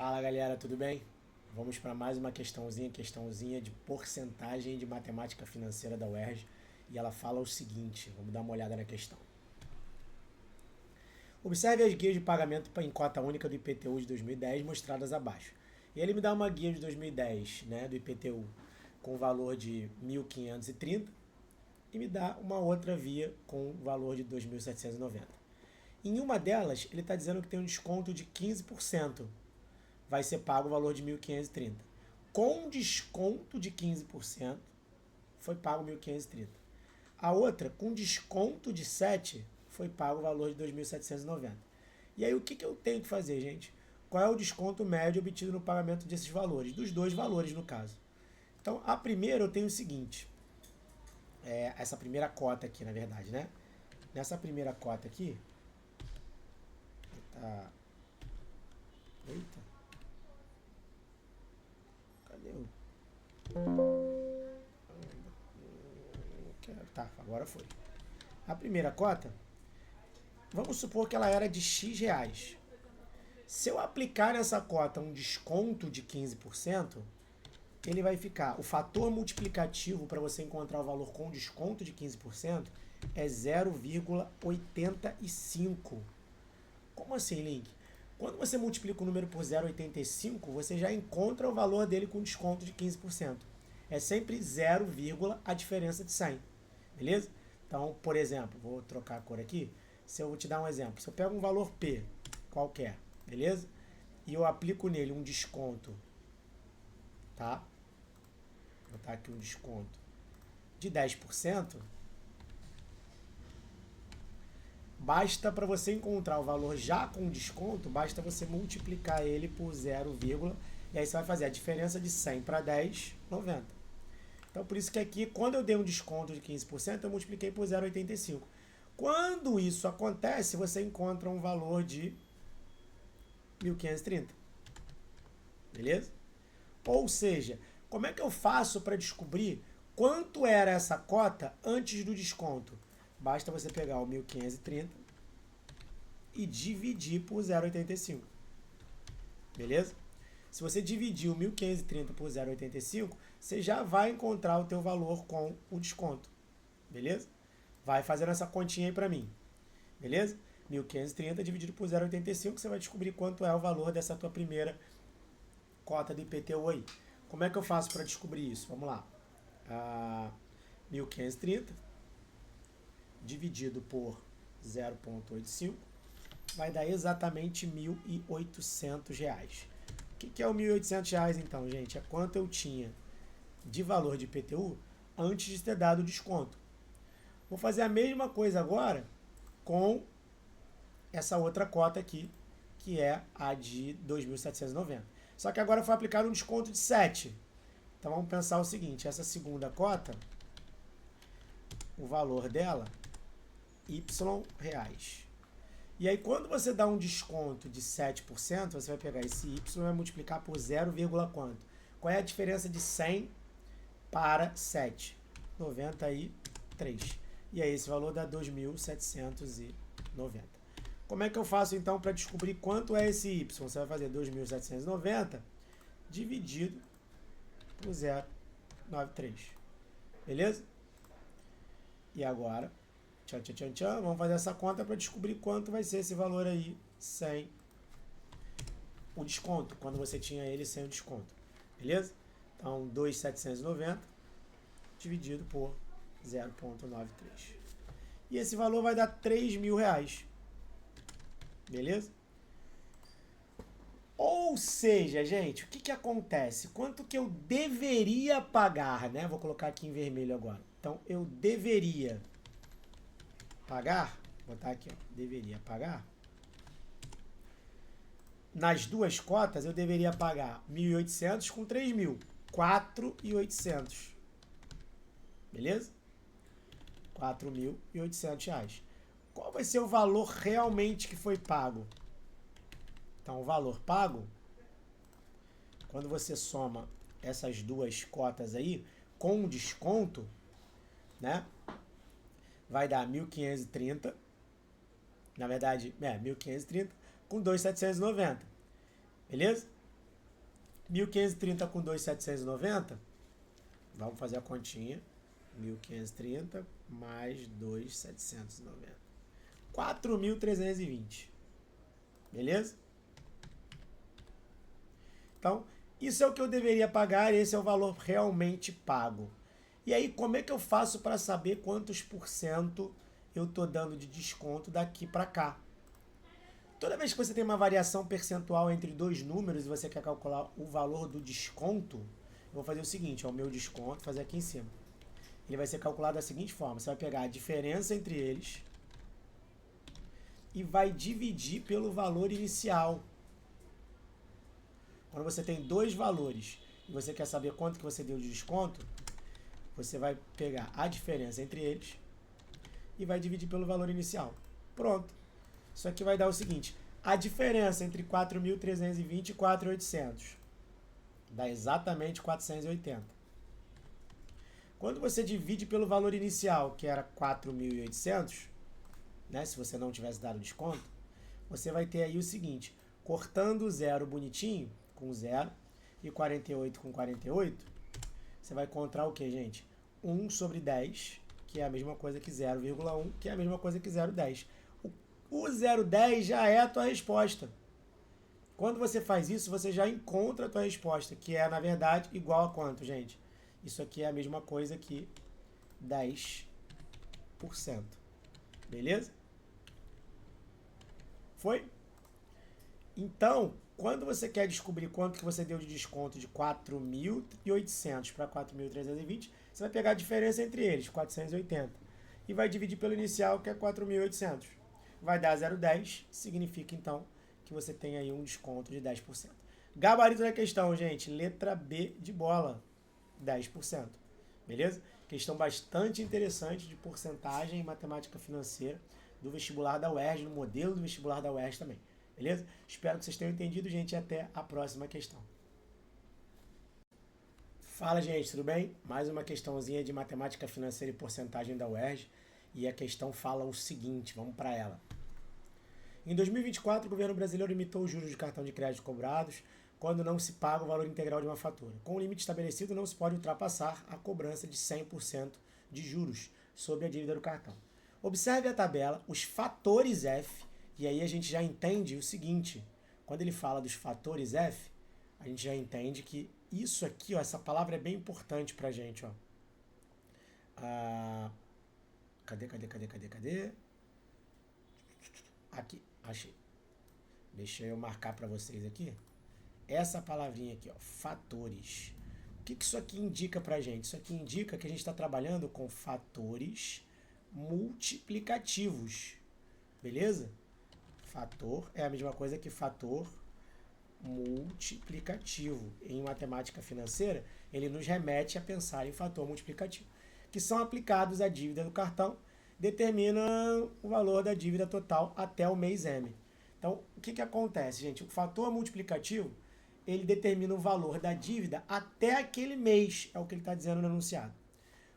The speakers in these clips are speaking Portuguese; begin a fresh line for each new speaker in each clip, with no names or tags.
Fala galera, tudo bem? Vamos para mais uma questãozinha de porcentagem de matemática financeira da UERJ e ela fala o seguinte, vamos dar uma olhada na questão. Observe as guias de pagamento em cota única do IPTU de 2010 mostradas abaixo. E ele me dá uma guia de 2010, né, do IPTU com valor de 1.530 e me dá uma outra via com valor de 2.790. Em uma delas, ele está dizendo que tem um desconto de 15%. Vai ser pago o valor de 1.530. Com desconto de 15%, foi pago 1.530. A outra, com desconto de 7%, foi pago o valor de 2.790. E aí o que eu tenho que fazer, gente? Qual é o desconto médio obtido no pagamento desses valores? Dos dois valores, no caso. Então, a primeira eu tenho o seguinte. Essa primeira cota aqui, na verdade, né? Nessa primeira cota aqui... Tá... Eita... Cadê o... Tá, agora foi. A primeira cota, vamos supor que ela era de X reais. Se eu aplicar nessa cota um desconto de 15%, ele vai ficar... O fator multiplicativo para você encontrar o valor com desconto de 15% é 0,85. Como assim, Link? Quando você multiplica o número por 0,85, você já encontra o valor dele com desconto de 15%. É sempre 0, a diferença de 100. Beleza? Então, por exemplo, vou trocar a cor aqui. Se eu vou te dar um exemplo. Se eu pego um valor P qualquer, beleza? E eu aplico nele um desconto, tá? Vou botar aqui um desconto de 10%. Basta para você encontrar o valor já com desconto, basta você multiplicar ele por 0, e aí você vai fazer a diferença de 100 para 10, 90. Então, por isso que aqui, quando eu dei um desconto de 15%, eu multipliquei por 0,85. Quando isso acontece, você encontra um valor de 1.530. Beleza? Ou seja, como é que eu faço para descobrir quanto era essa cota antes do desconto? Basta você pegar o 1.530 e dividir por 0,85. Beleza? Se você dividir o 1.530 por 0,85, você já vai encontrar o teu valor com o desconto. Beleza? Vai fazendo essa continha aí para mim. Beleza? 1.530 dividido por 0,85, você vai descobrir quanto é o valor dessa tua primeira cota do IPTU aí. Como é que eu faço para descobrir isso? Vamos lá. 1.530 dividido por 0,85 vai dar exatamente R$ 1.800. O que é o R$ 1.800 então, gente? É quanto eu tinha de valor de IPTU antes de ter dado o desconto. Vou fazer a mesma coisa agora com essa outra cota aqui, que é a de 2.790. Só que agora foi aplicado um desconto de 7. Então vamos pensar o seguinte, essa segunda cota, o valor dela, Y reais. E aí quando você dá um desconto de 7%, você vai pegar esse Y e vai multiplicar por 0, quanto? Qual é a diferença de 100 para 7? 93. E aí esse valor dá 2.790. Como é que eu faço então para descobrir quanto é esse Y? Você vai fazer 2.790 dividido por 0,93. Beleza? E agora, tchan, tchan, tchan, tchan, vamos fazer essa conta para descobrir quanto vai ser esse valor aí sem o desconto, quando você tinha ele sem o desconto. Beleza? Então, 2.790 dividido por 0,93. E esse valor vai dar R$ 3.000. Beleza? Ou seja, gente, o que acontece? Quanto que eu deveria pagar, né? Vou colocar aqui em vermelho agora. Então, eu deveria pagar, vou botar aqui, ó, deveria pagar. Nas duas cotas, eu deveria pagar 1.800 com 3.000. 4.800. Beleza? R$ 4.800. Qual vai ser o valor realmente que foi pago? Então, o valor pago, quando você soma essas duas cotas aí, com desconto, né? Vai dar 1.530. Na verdade, 1.530 com 2.790. Beleza? 1.530 com 2.790, vamos fazer a continha. 1.530 mais 2.790. 4.320. Beleza? Então, isso é o que eu deveria pagar, esse é o valor realmente pago. E aí, como é que eu faço para saber quantos por cento eu estou dando de desconto daqui para cá? Toda vez que você tem uma variação percentual entre dois números e você quer calcular o valor do desconto, eu vou fazer o seguinte, ó, o meu desconto, fazer aqui em cima. Ele vai ser calculado da seguinte forma, você vai pegar a diferença entre eles e vai dividir pelo valor inicial. Quando você tem dois valores e você quer saber quanto que você deu de desconto, você vai pegar a diferença entre eles e vai dividir pelo valor inicial. Pronto. Isso aqui vai dar o seguinte, a diferença entre 4.320 e 4.800 dá exatamente 480. Quando você divide pelo valor inicial, que era 4.800, né, se você não tivesse dado desconto, você vai ter aí o seguinte, cortando o zero bonitinho, com 0, e 48 com 48, você vai encontrar o que, gente? 1 sobre 10, que é a mesma coisa que 0,1, que é a mesma coisa que 0,10. O 0,10 já é a tua resposta. Quando você faz isso, você já encontra a tua resposta, que é, na verdade, igual a quanto, gente? Isso aqui é a mesma coisa que 10%. Beleza? Foi? Então, quando você quer descobrir quanto que você deu de desconto de 4.800 para 4.320, você vai pegar a diferença entre eles, 480, e vai dividir pelo inicial, que é 4.800. Vai dar 0,10, significa então que você tem aí um desconto de 10%. Gabarito da questão, gente, letra B de bola, 10%. Beleza? Questão bastante interessante de porcentagem em matemática financeira do vestibular da UERJ, no modelo do vestibular da UERJ também. Beleza? Espero que vocês tenham entendido, gente, e até a próxima questão. Fala, gente, tudo bem? Mais uma questãozinha de matemática financeira e porcentagem da UERJ. E a questão fala o seguinte, vamos para ela. Em 2024, o governo brasileiro limitou os juros de cartão de crédito cobrados quando não se paga o valor integral de uma fatura. Com o limite estabelecido, não se pode ultrapassar a cobrança de 100% de juros sobre a dívida do cartão. Observe a tabela, os fatores F, e aí a gente já entende o seguinte, quando ele fala dos fatores F, a gente já entende que isso aqui, ó, essa palavra é bem importante pra gente, ó. Cadê? Aqui, achei. Deixa eu marcar para vocês aqui. Essa palavrinha aqui, ó, fatores. O que isso aqui indica pra gente? Isso aqui indica que a gente está trabalhando com fatores multiplicativos. Beleza? Fator é a mesma coisa que fator multiplicativo. Em matemática financeira, ele nos remete a pensar em fator multiplicativo, que são aplicados à dívida do cartão, determina o valor da dívida total até o mês M. Então, o que acontece, gente? O fator multiplicativo, ele determina o valor da dívida até aquele mês, é o que ele está dizendo no enunciado.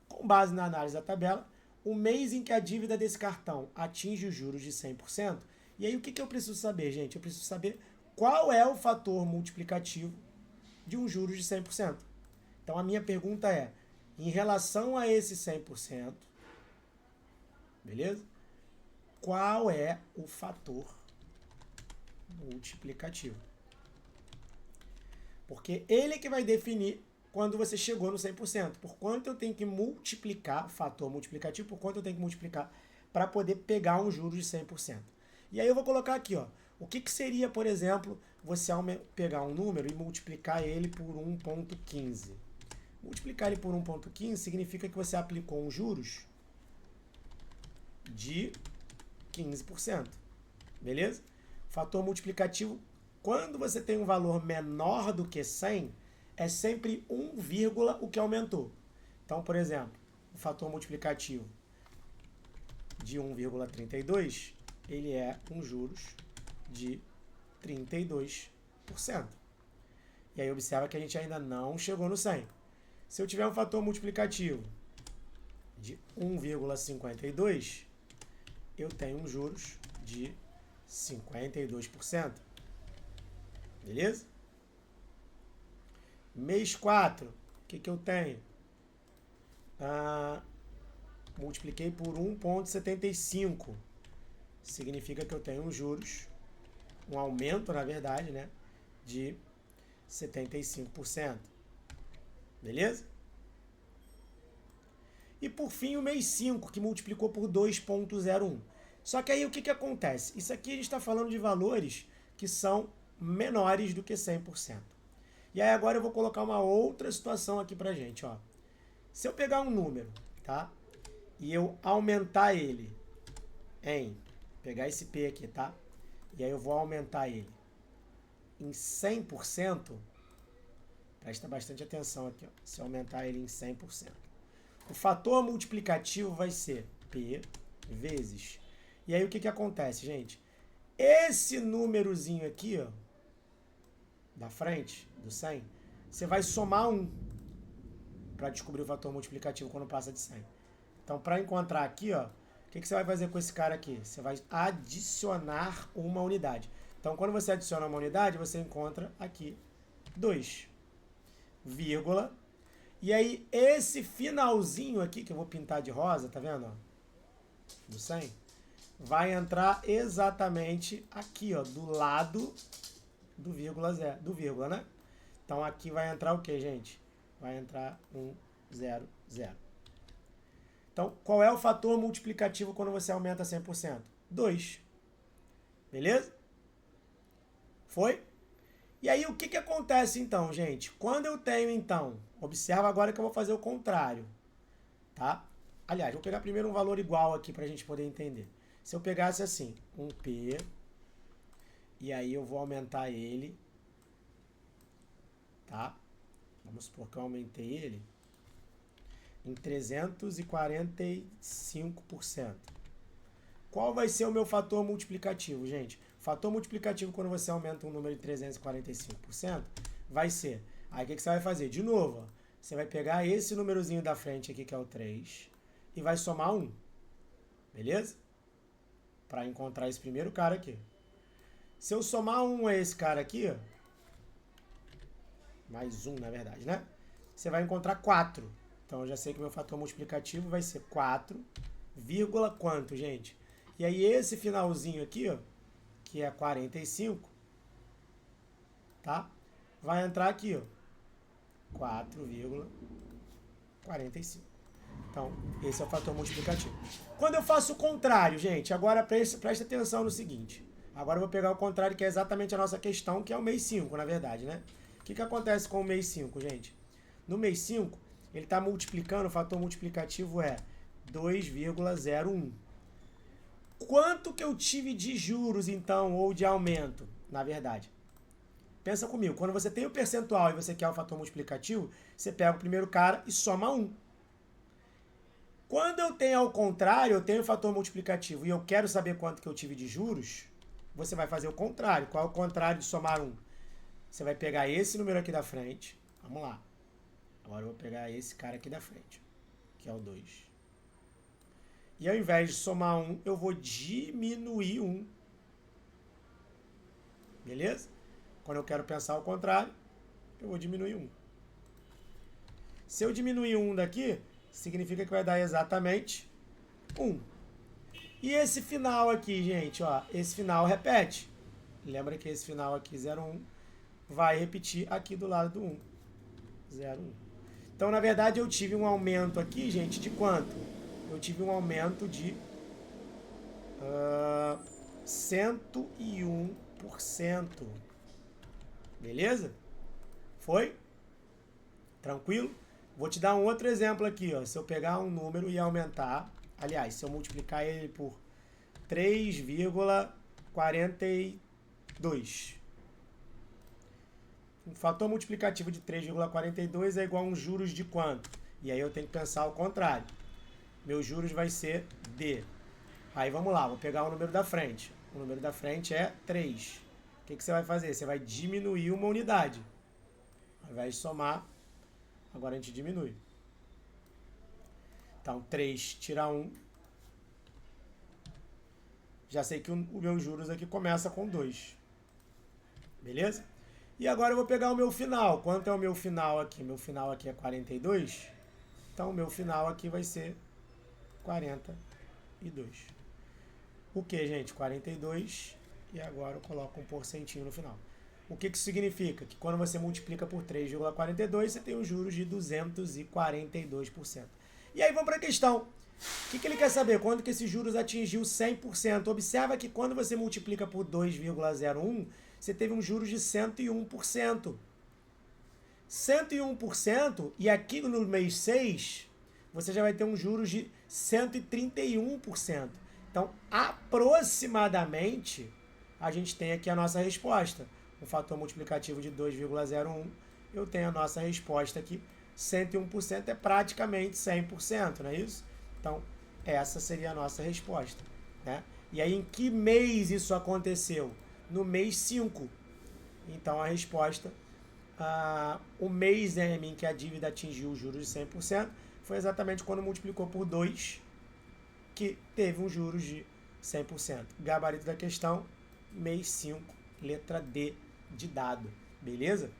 Com base na análise da tabela, o mês em que a dívida desse cartão atinge os juros de 100%, e aí o que eu preciso saber, gente? Eu preciso saber qual é o fator multiplicativo de um juros de 100%. Então, a minha pergunta é, em relação a esse 100%, beleza? Qual é o fator multiplicativo? Porque ele é que vai definir quando você chegou no 100%. Por quanto eu tenho que multiplicar, fator multiplicativo, por quanto eu tenho que multiplicar para poder pegar um juros de 100%. E aí eu vou colocar aqui, ó, o que seria, por exemplo, você pegar um número e multiplicar ele por 1,15. Multiplicar ele por 1,15 significa que você aplicou um juros de 15%. Beleza? Fator multiplicativo, quando você tem um valor menor do que 100, é sempre 1, o que aumentou. Então, por exemplo, o fator multiplicativo de 1,32, ele é um juros de 32%. E aí observa que a gente ainda não chegou no 100. Se eu tiver um fator multiplicativo de 1,52, eu tenho um juros de 52%. Beleza? Mês 4, o que eu tenho? Multipliquei por 1,75. Significa que eu tenho um juros, um aumento, na verdade, né, de 75%. Beleza? E por fim o mês 5, que multiplicou por 2,01. Só que aí o que acontece? Isso aqui a gente está falando de valores que são menores do que 100%. E aí agora eu vou colocar uma outra situação aqui pra gente, ó. Se eu pegar um número, tá? E eu aumentar ele em... Pegar esse P aqui, tá? E aí eu vou aumentar ele em 100%. Presta bastante atenção aqui, ó. Se eu aumentar ele em 100%. O fator multiplicativo vai ser P vezes... E aí o que acontece, gente? Esse númerozinho aqui, ó, da frente, do 100, você vai somar 1 para descobrir o fator multiplicativo quando passa de 100. Então, para encontrar aqui, ó, o que você vai fazer com esse cara aqui? Você vai adicionar uma unidade. Então, quando você adiciona uma unidade, você encontra aqui 2, vírgula. E aí, esse finalzinho aqui, que eu vou pintar de rosa, tá vendo? Ó, do 100, vai entrar exatamente aqui, ó, do lado do vírgula, né? Então, aqui vai entrar o que, gente? Vai entrar 1, 0, 0. Então, qual é o fator multiplicativo quando você aumenta 100%? 2. Beleza? Foi? E aí, o que acontece então, gente? Quando eu tenho, então, observa agora que eu vou fazer o contrário, tá? Aliás, vou pegar primeiro um valor igual aqui para a gente poder entender. Se eu pegasse assim, um P, e aí eu vou aumentar ele, tá? Vamos supor que eu aumentei ele em 345%. Qual vai ser o meu fator multiplicativo, gente? O fator multiplicativo quando você aumenta um número em 345% vai ser... Aí o que você vai fazer? De novo, ó, você vai pegar esse númerozinho da frente aqui, que é o 3, e vai somar 1. Beleza? Para encontrar esse primeiro cara aqui. Se eu somar 1 a esse cara aqui, ó, mais 1 na verdade, né? Você vai encontrar 4. Então eu já sei que meu fator multiplicativo vai ser 4, vírgula quanto, gente? E aí esse finalzinho aqui, ó, que é 45, tá? Vai entrar aqui, ó, 4,45. Então, esse é o fator multiplicativo. Quando eu faço o contrário, gente, agora presta atenção no seguinte. Agora eu vou pegar o contrário, que é exatamente a nossa questão, que é o mês 5, na verdade, né? O que acontece com o mês 5, gente? No mês 5, ele está multiplicando, o fator multiplicativo é 2,01. Quanto que eu tive de juros, então, ou de aumento, na verdade? Pensa comigo, quando você tem o percentual e você quer o fator multiplicativo, você pega o primeiro cara e soma 1. Quando eu tenho ao contrário, eu tenho o fator multiplicativo e eu quero saber quanto que eu tive de juros, você vai fazer o contrário. Qual é o contrário de somar 1? Você vai pegar esse número aqui da frente. Vamos lá. Agora eu vou pegar esse cara aqui da frente, que é o 2. E ao invés de somar 1, eu vou diminuir 1. Beleza? Quando eu quero pensar ao contrário, eu vou diminuir 1. Se eu diminuir 1 daqui, significa que vai dar exatamente 1. E esse final aqui, gente, ó, esse final repete. Lembra que esse final aqui, 0,1, vai repetir aqui do lado do 1. 0,1. Então, na verdade, eu tive um aumento aqui, gente, de quanto? Eu tive um aumento de 101%. Beleza? Foi? Tranquilo? Vou te dar um outro exemplo aqui, ó. Se eu pegar um número e aumentar, aliás, se eu multiplicar ele por 3,42. O fator multiplicativo de 3,42 é igual a um juros de quanto? E aí eu tenho que pensar ao contrário. Meus juros vai ser D. Aí vamos lá, vou pegar o número da frente. O número da frente é 3. O que você vai fazer? Você vai diminuir uma unidade. Ao invés de somar, agora a gente diminui. Então, 3 tira 1. Já sei que o meu juros aqui começa com 2. Beleza? E agora eu vou pegar o meu final. Quanto é o meu final aqui? Meu final aqui é 42. Então, o meu final aqui vai ser 42. O que, gente? 42. E agora eu coloco um porcentinho no final. O que isso significa? Que quando você multiplica por 3,42, você tem os juros de 242%. E aí vamos para a questão. O que ele quer saber? Quando que esses juros atingiu 100%? Observa que quando você multiplica por 2,01, você teve um juros de 101%. 101%, e aqui no mês 6, você já vai ter um juros de 131%. Então, aproximadamente, a gente tem aqui a nossa resposta. Um fator multiplicativo de 2,01, eu tenho a nossa resposta aqui. 101% é praticamente 100%, não é isso? Então, essa seria a nossa resposta, né? E aí, em que mês isso aconteceu? No mês 5. Então, a resposta, o mês em que a dívida atingiu os juros de 100%, foi exatamente quando multiplicou por 2, que teve um juros de 100%. Gabarito da questão, mês 5, letra D de dado. Beleza?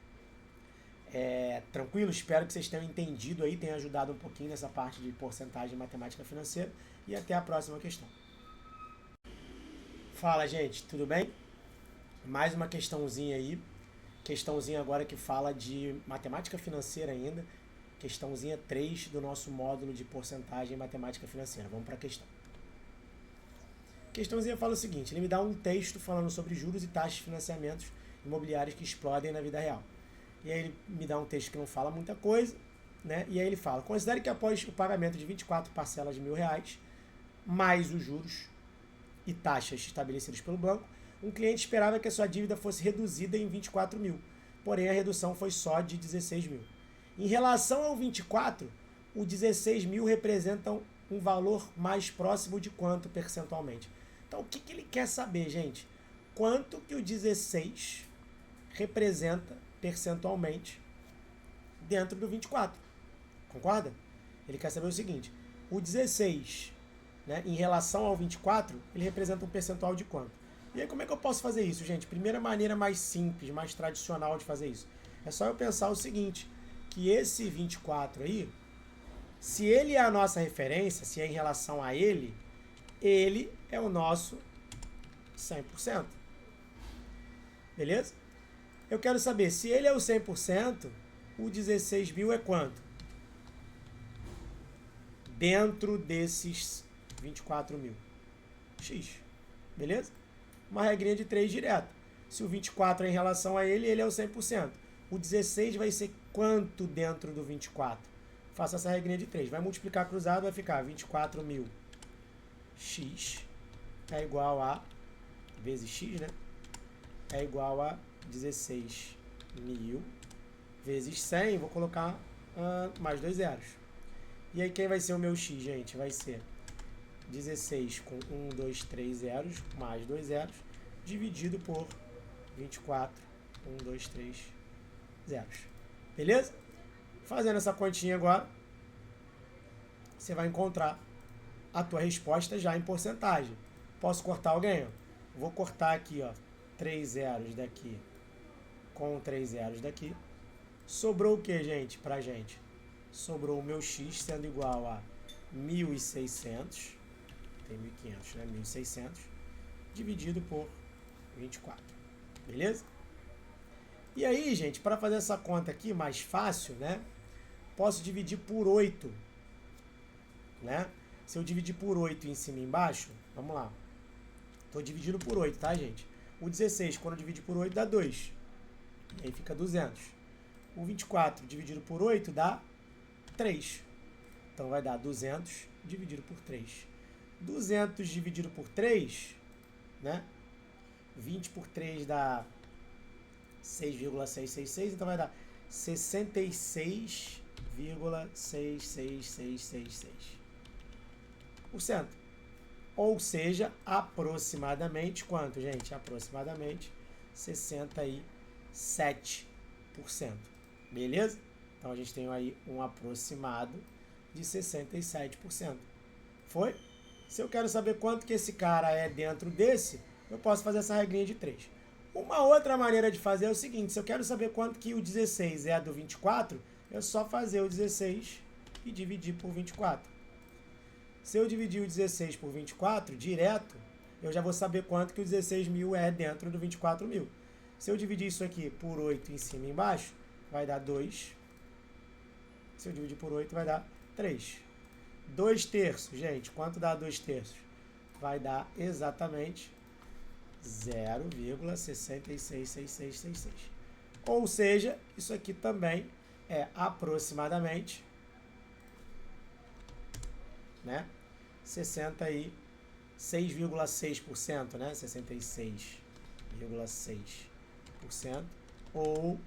Tranquilo? Espero que vocês tenham entendido aí, tenham ajudado um pouquinho nessa parte de porcentagem de matemática financeira. E até a próxima questão. Fala, gente, tudo bem? Mais uma questãozinha aí. Questãozinha agora que fala de matemática financeira ainda. Questãozinha 3 do nosso módulo de porcentagem em matemática financeira. Vamos para a questão. A questãozinha fala o seguinte: ele me dá um texto falando sobre juros e taxas de financiamentos imobiliários que explodem na vida real. E aí ele me dá um texto que não fala muita coisa, né? E aí ele fala: considere que após o pagamento de 24 parcelas de R$1.000, mais os juros e taxas estabelecidos pelo banco, um cliente esperava que a sua dívida fosse reduzida em 24 mil, porém a redução foi só de 16 mil. Em relação ao 24, o 16 mil representam um valor mais próximo de quanto percentualmente? Então, o que ele quer saber, gente? Quanto que o 16 representa percentualmente dentro do 24? Concorda? Ele quer saber o seguinte: o 16, né, em relação ao 24, ele representa um percentual de quanto? E aí, como é que eu posso fazer isso, gente? Primeira maneira mais simples, mais tradicional de fazer isso. É só eu pensar o seguinte, que esse 24 aí, se ele é a nossa referência, se é em relação a ele é o nosso 100%. Beleza? Eu quero saber, se ele é o 100%, o 16 mil é quanto? Dentro desses 24 mil. X. Beleza? Uma regrinha de 3 direto. Se o 24 é em relação a ele é o 100%. O 16 vai ser quanto dentro do 24? Faça essa regrinha de 3. Vai multiplicar cruzado, vai ficar 24 mil x é igual a, vezes x, né? É igual a 16 mil vezes 100. Vou colocar mais 2 zeros. E aí quem vai ser o meu x, gente? Vai ser 16 com 1, 2, 3 zeros, mais 2 zeros, dividido por 24, 1, 2, 3 zeros. Beleza? Fazendo essa continha agora, você vai encontrar a tua resposta já em porcentagem. Posso cortar alguém? Vou cortar aqui, ó, 3 zeros daqui com 3 zeros daqui. Sobrou o que, gente, pra gente? Sobrou o meu x sendo igual a 1.600, tem 1.500, né? 1.600, dividido por 24. Beleza? E aí, gente, para fazer essa conta aqui mais fácil, né? Posso dividir por 8, né? Se eu dividir por 8 em cima e embaixo, vamos lá. Estou dividindo por 8, tá, gente? O 16, quando eu dividir por 8, dá 2. E aí fica 200. O 24 dividido por 8 dá 3. Então vai dar 200 dividido por 3. 200 dividido por 3, né? 20 por 3 dá 6,666, então vai dar 66,66666%. Ou seja, aproximadamente quanto, gente? Aproximadamente 67%. Beleza? Então a gente tem aí um aproximado de 67%. Foi? Se eu quero saber quanto que esse cara é dentro desse, eu posso fazer essa regrinha de 3. Uma outra maneira de fazer é o seguinte, se eu quero saber quanto que o 16 é do 24, é só fazer o 16 e dividir por 24. Se eu dividir o 16 por 24, direto, eu já vou saber quanto que o 16 mil é dentro do 24 mil. Se eu dividir isso aqui por 8 em cima e embaixo, vai dar 2. Se eu dividir por 8, vai dar 3. 2 terços, gente, quanto dá 2 terços? Vai dar exatamente 0,666666. Ou seja, isso aqui também é aproximadamente, né, 66,6%, né, 66,6%, ou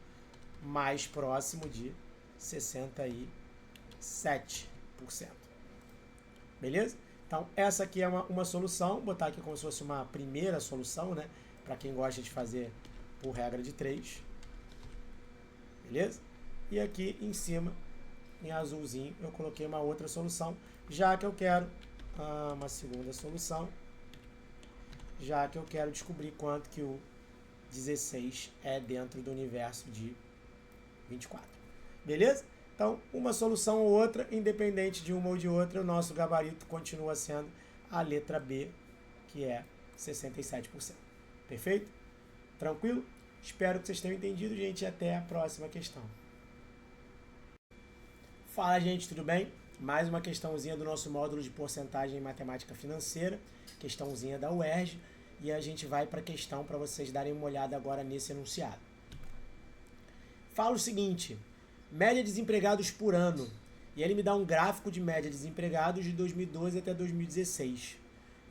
mais próximo de 67%. Beleza? Então, essa aqui é uma solução, vou botar aqui como se fosse uma primeira solução, né? Para quem gosta de fazer por regra de 3. Beleza? E aqui em cima, em azulzinho, eu coloquei uma outra solução, já que eu quero uma segunda solução, já que eu quero descobrir quanto que o 16 é dentro do universo de 24. Beleza? Então, uma solução ou outra, independente de uma ou de outra, o nosso gabarito continua sendo a letra B, que é 67%. Perfeito? Tranquilo? Espero que vocês tenham entendido, gente, e até a próxima questão. Fala, gente, tudo bem? Mais uma questãozinha do nosso módulo de porcentagem em matemática financeira, questãozinha da UERJ, e a gente vai para a questão para vocês darem uma olhada agora nesse enunciado. Fala o seguinte: média de desempregados por ano. E aí ele me dá um gráfico de média de desempregados de 2012 até 2016.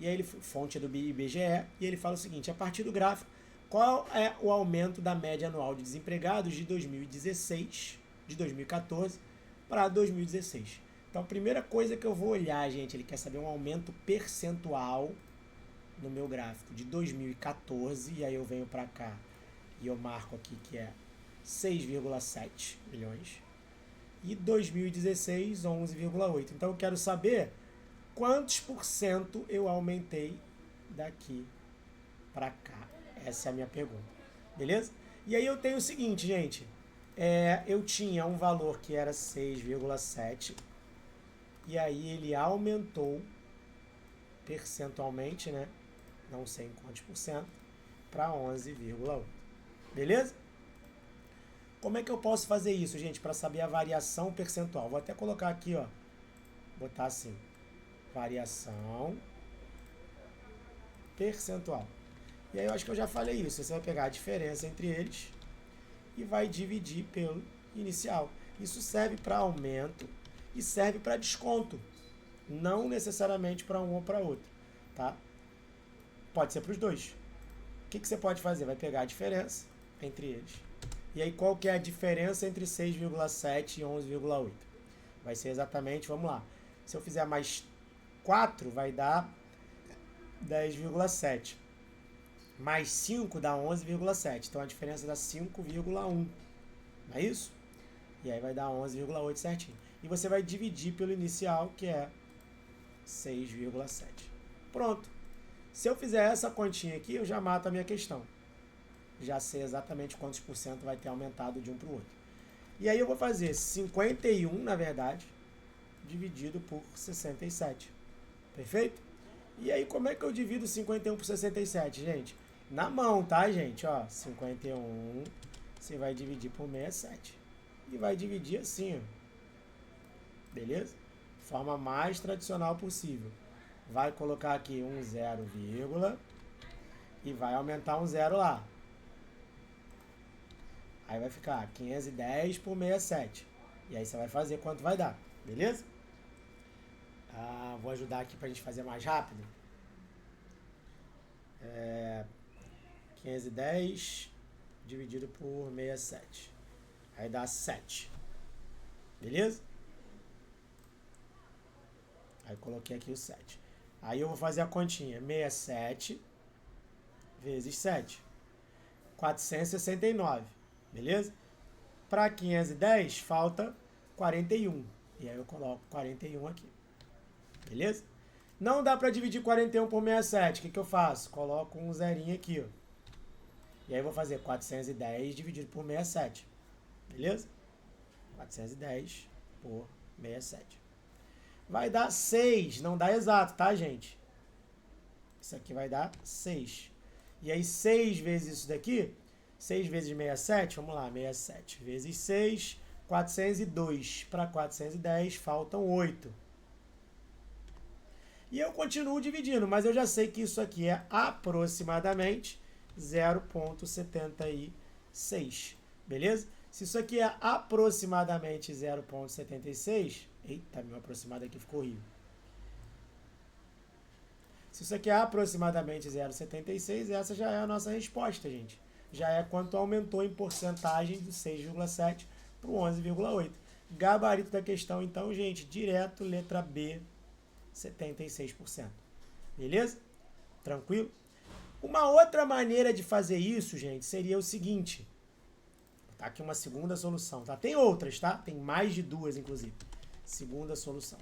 E aí ele, fonte é do IBGE, e ele fala o seguinte: a partir do gráfico, qual é o aumento da média anual de desempregados de 2016, de 2014 para 2016? Então a primeira coisa que eu vou olhar, gente, ele quer saber um aumento percentual no meu gráfico de 2014, e aí eu venho para cá e eu marco aqui que é 6,7 milhões. E 2016, 11,8. Então eu quero saber quantos por cento eu aumentei daqui para cá. Essa é a minha pergunta. Beleza? E aí eu tenho o seguinte, gente. Eu tinha um valor que era 6,7. E aí ele aumentou percentualmente, né? Não sei em quantos por cento, para 11,8. Beleza? Como é que eu posso fazer isso, gente, para saber a variação percentual? Vou até colocar aqui, ó, botar assim, variação percentual. E aí eu acho que eu já falei isso. Você vai pegar a diferença entre eles e vai dividir pelo inicial. Isso serve para aumento e serve para desconto, não necessariamente para um ou para outro, tá? Pode ser para os dois. O que você pode fazer? Vai pegar a diferença entre eles. E aí, qual que é a diferença entre 6,7 e 11,8? Vai ser exatamente, vamos lá. Se eu fizer mais 4, vai dar 10,7. Mais 5 dá 11,7. Então, a diferença dá 5,1. Não é isso? E aí vai dar 11,8 certinho. E você vai dividir pelo inicial, que é 6,7. Pronto. Se eu fizer essa continha aqui, eu já mato a minha questão. Já sei exatamente quantos por cento vai ter aumentado de um para o outro. E aí eu vou fazer 51, na verdade, dividido por 67. Perfeito? E aí como é que eu divido 51 por 67, gente? Na mão, tá, gente? Ó, 51, você vai dividir por 67. E vai dividir assim, ó. Beleza? Forma mais tradicional possível. Vai colocar aqui um 0, e vai aumentar um 0 lá. Aí vai ficar 510 por 67. E aí você vai fazer quanto vai dar, beleza? Vou ajudar aqui pra gente fazer mais rápido. 510 dividido por 67. Aí dá 7. Beleza? Aí coloquei aqui o 7. Aí eu vou fazer a continha. 67 vezes 7. 469. Beleza? Para 510, falta 41. E aí eu coloco 41 aqui. Beleza? Não dá para dividir 41 por 67. O que eu faço? Coloco um zerinho aqui, ó. E aí eu vou fazer 410 dividido por 67. Beleza? 410 por 67. Vai dar 6. Não dá exato, tá, gente? Isso aqui vai dar 6. E aí 6 vezes isso daqui, 6 vezes 67, vamos lá, 67 vezes 6, 402. Para 410 faltam 8. E eu continuo dividindo, mas eu já sei que isso aqui é aproximadamente 0,76. Beleza? Se isso aqui é aproximadamente 0,76... Eita, meu aproximado aqui ficou horrível. Se isso aqui é aproximadamente 0,76, essa já é a nossa resposta, gente. Já é quanto aumentou em porcentagem do 6,7 para o 11,8. Gabarito da questão, então, gente, direto, letra B, 76%. Beleza? Tranquilo? Uma outra maneira de fazer isso, gente, seria o seguinte. Tá aqui uma segunda solução, tá? Tem outras, tá? Tem mais de duas, inclusive. Segunda solução.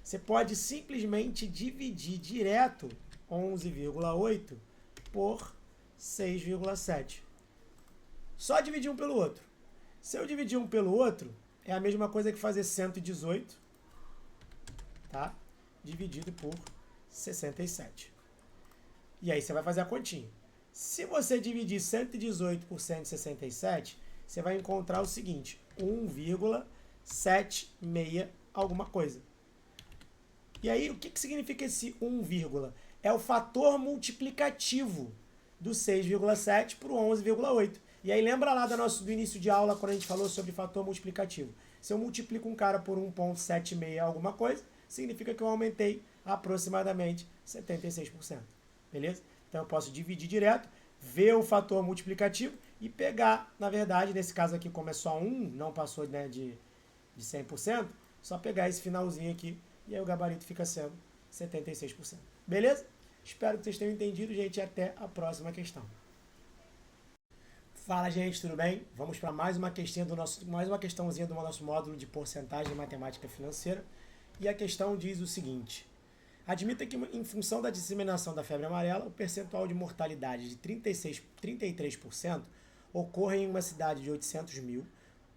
Você pode simplesmente dividir direto 11,8 por 6,7. Só dividir um pelo outro. Se eu dividir um pelo outro, é a mesma coisa que fazer 118, tá? Dividido por 67. E aí você vai fazer a continha. Se você dividir 118 por 167, você vai encontrar o seguinte, 1,76 alguma coisa. E aí, o que significa esse 1, é o fator multiplicativo do 6,7 para o 11,8. E aí, lembra lá do início de aula, quando a gente falou sobre fator multiplicativo. Se eu multiplico um cara por 1,76 alguma coisa, significa que eu aumentei aproximadamente 76%. Beleza? Então, eu posso dividir direto, ver o fator multiplicativo e pegar, na verdade, nesse caso aqui, como é só 1, não passou, né, de 100%, só pegar esse finalzinho aqui e aí o gabarito fica sendo 76%. Beleza? Espero que vocês tenham entendido, gente, e até a próxima questão. Fala, gente, tudo bem? Vamos para mais uma questãozinha do nosso módulo de porcentagem em matemática financeira. E a questão diz o seguinte: admita que, em função da disseminação da febre amarela, o percentual de mortalidade de 33% ocorre em uma cidade de 800 mil,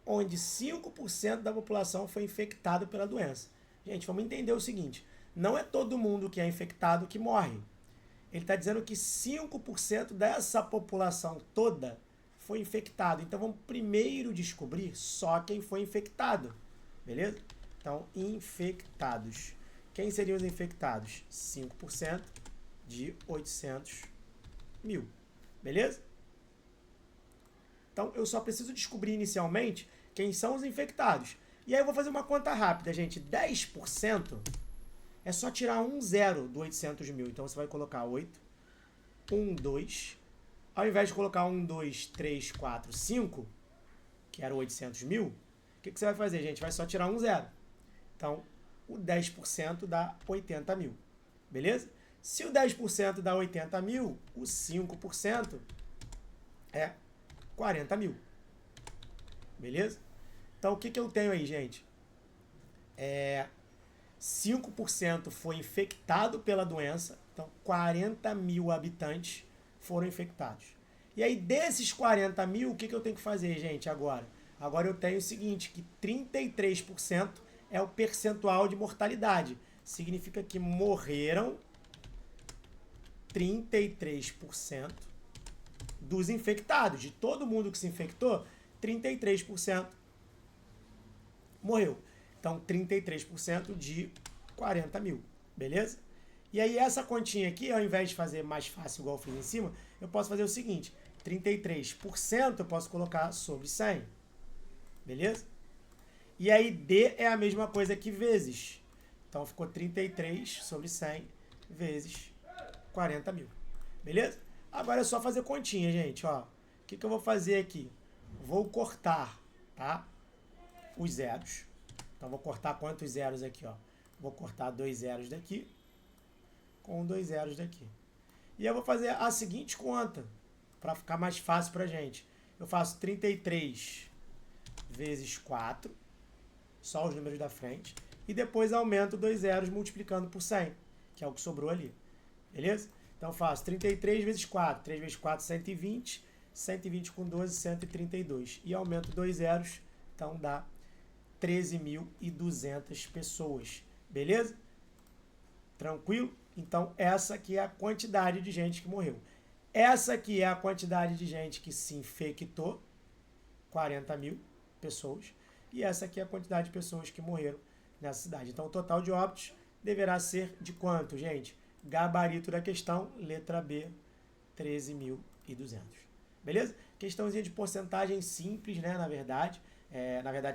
onde 5% da população foi infectado pela doença. Gente, vamos entender o seguinte, não é todo mundo que é infectado que morre. Ele está dizendo que 5% dessa população toda foi infectado. Então, vamos primeiro descobrir só quem foi infectado. Beleza? Então, infectados. Quem seriam os infectados? 5% de 800 mil. Beleza? Então, eu só preciso descobrir inicialmente quem são os infectados. E aí eu vou fazer uma conta rápida, gente. 10% é só tirar um zero do 800 mil. Então, você vai colocar 8, 1, 2. Ao invés de colocar 1, 2, 3, 4, 5, que era 800 mil, o que você vai fazer, gente? Vai só tirar um zero. Então, o 10% dá 80 mil. Beleza? Se o 10% dá 80 mil, o 5% é 40 mil. Beleza? Então, o que eu tenho aí, gente? 5% foi infectado pela doença. Então, 40 mil habitantes foram infectados. E aí, desses 40 mil, o que eu tenho que fazer, gente, agora? Agora eu tenho o seguinte, que 33% é o percentual de mortalidade. Significa que morreram 33% dos infectados. De todo mundo que se infectou, 33% morreu. Então, 33% de 40 mil. Beleza? E aí, essa continha aqui, ao invés de fazer mais fácil, igual eu fiz em cima, eu posso fazer o seguinte. 33% eu posso colocar sobre 100. Beleza? E aí, D é a mesma coisa que vezes. Então, ficou 33 sobre 100 vezes 40 mil. Beleza? Agora é só fazer continha, gente. Ó, o que eu vou fazer aqui? Vou cortar, tá? Os zeros. Então, vou cortar quantos zeros aqui, ó? Vou cortar 2 zeros daqui com 2 zeros daqui. E eu vou fazer a seguinte conta, para ficar mais fácil pra gente. Eu faço 33 vezes 4, só os números da frente, e depois aumento 2 zeros multiplicando por 100, que é o que sobrou ali. Beleza? Então, eu faço 33 vezes 4. 3 vezes 4, 120. 120 com 12, 132. E aumento 2 zeros, então dá 13.200 pessoas. Beleza? Tranquilo? Então, essa aqui é a quantidade de gente que morreu. Essa aqui é a quantidade de gente que se infectou, 40 mil pessoas. E essa aqui é a quantidade de pessoas que morreram nessa cidade. Então, o total de óbitos deverá ser de quanto, gente? Gabarito da questão, letra B, 13.200. Beleza? Questãozinha de porcentagem simples, né? Na verdade,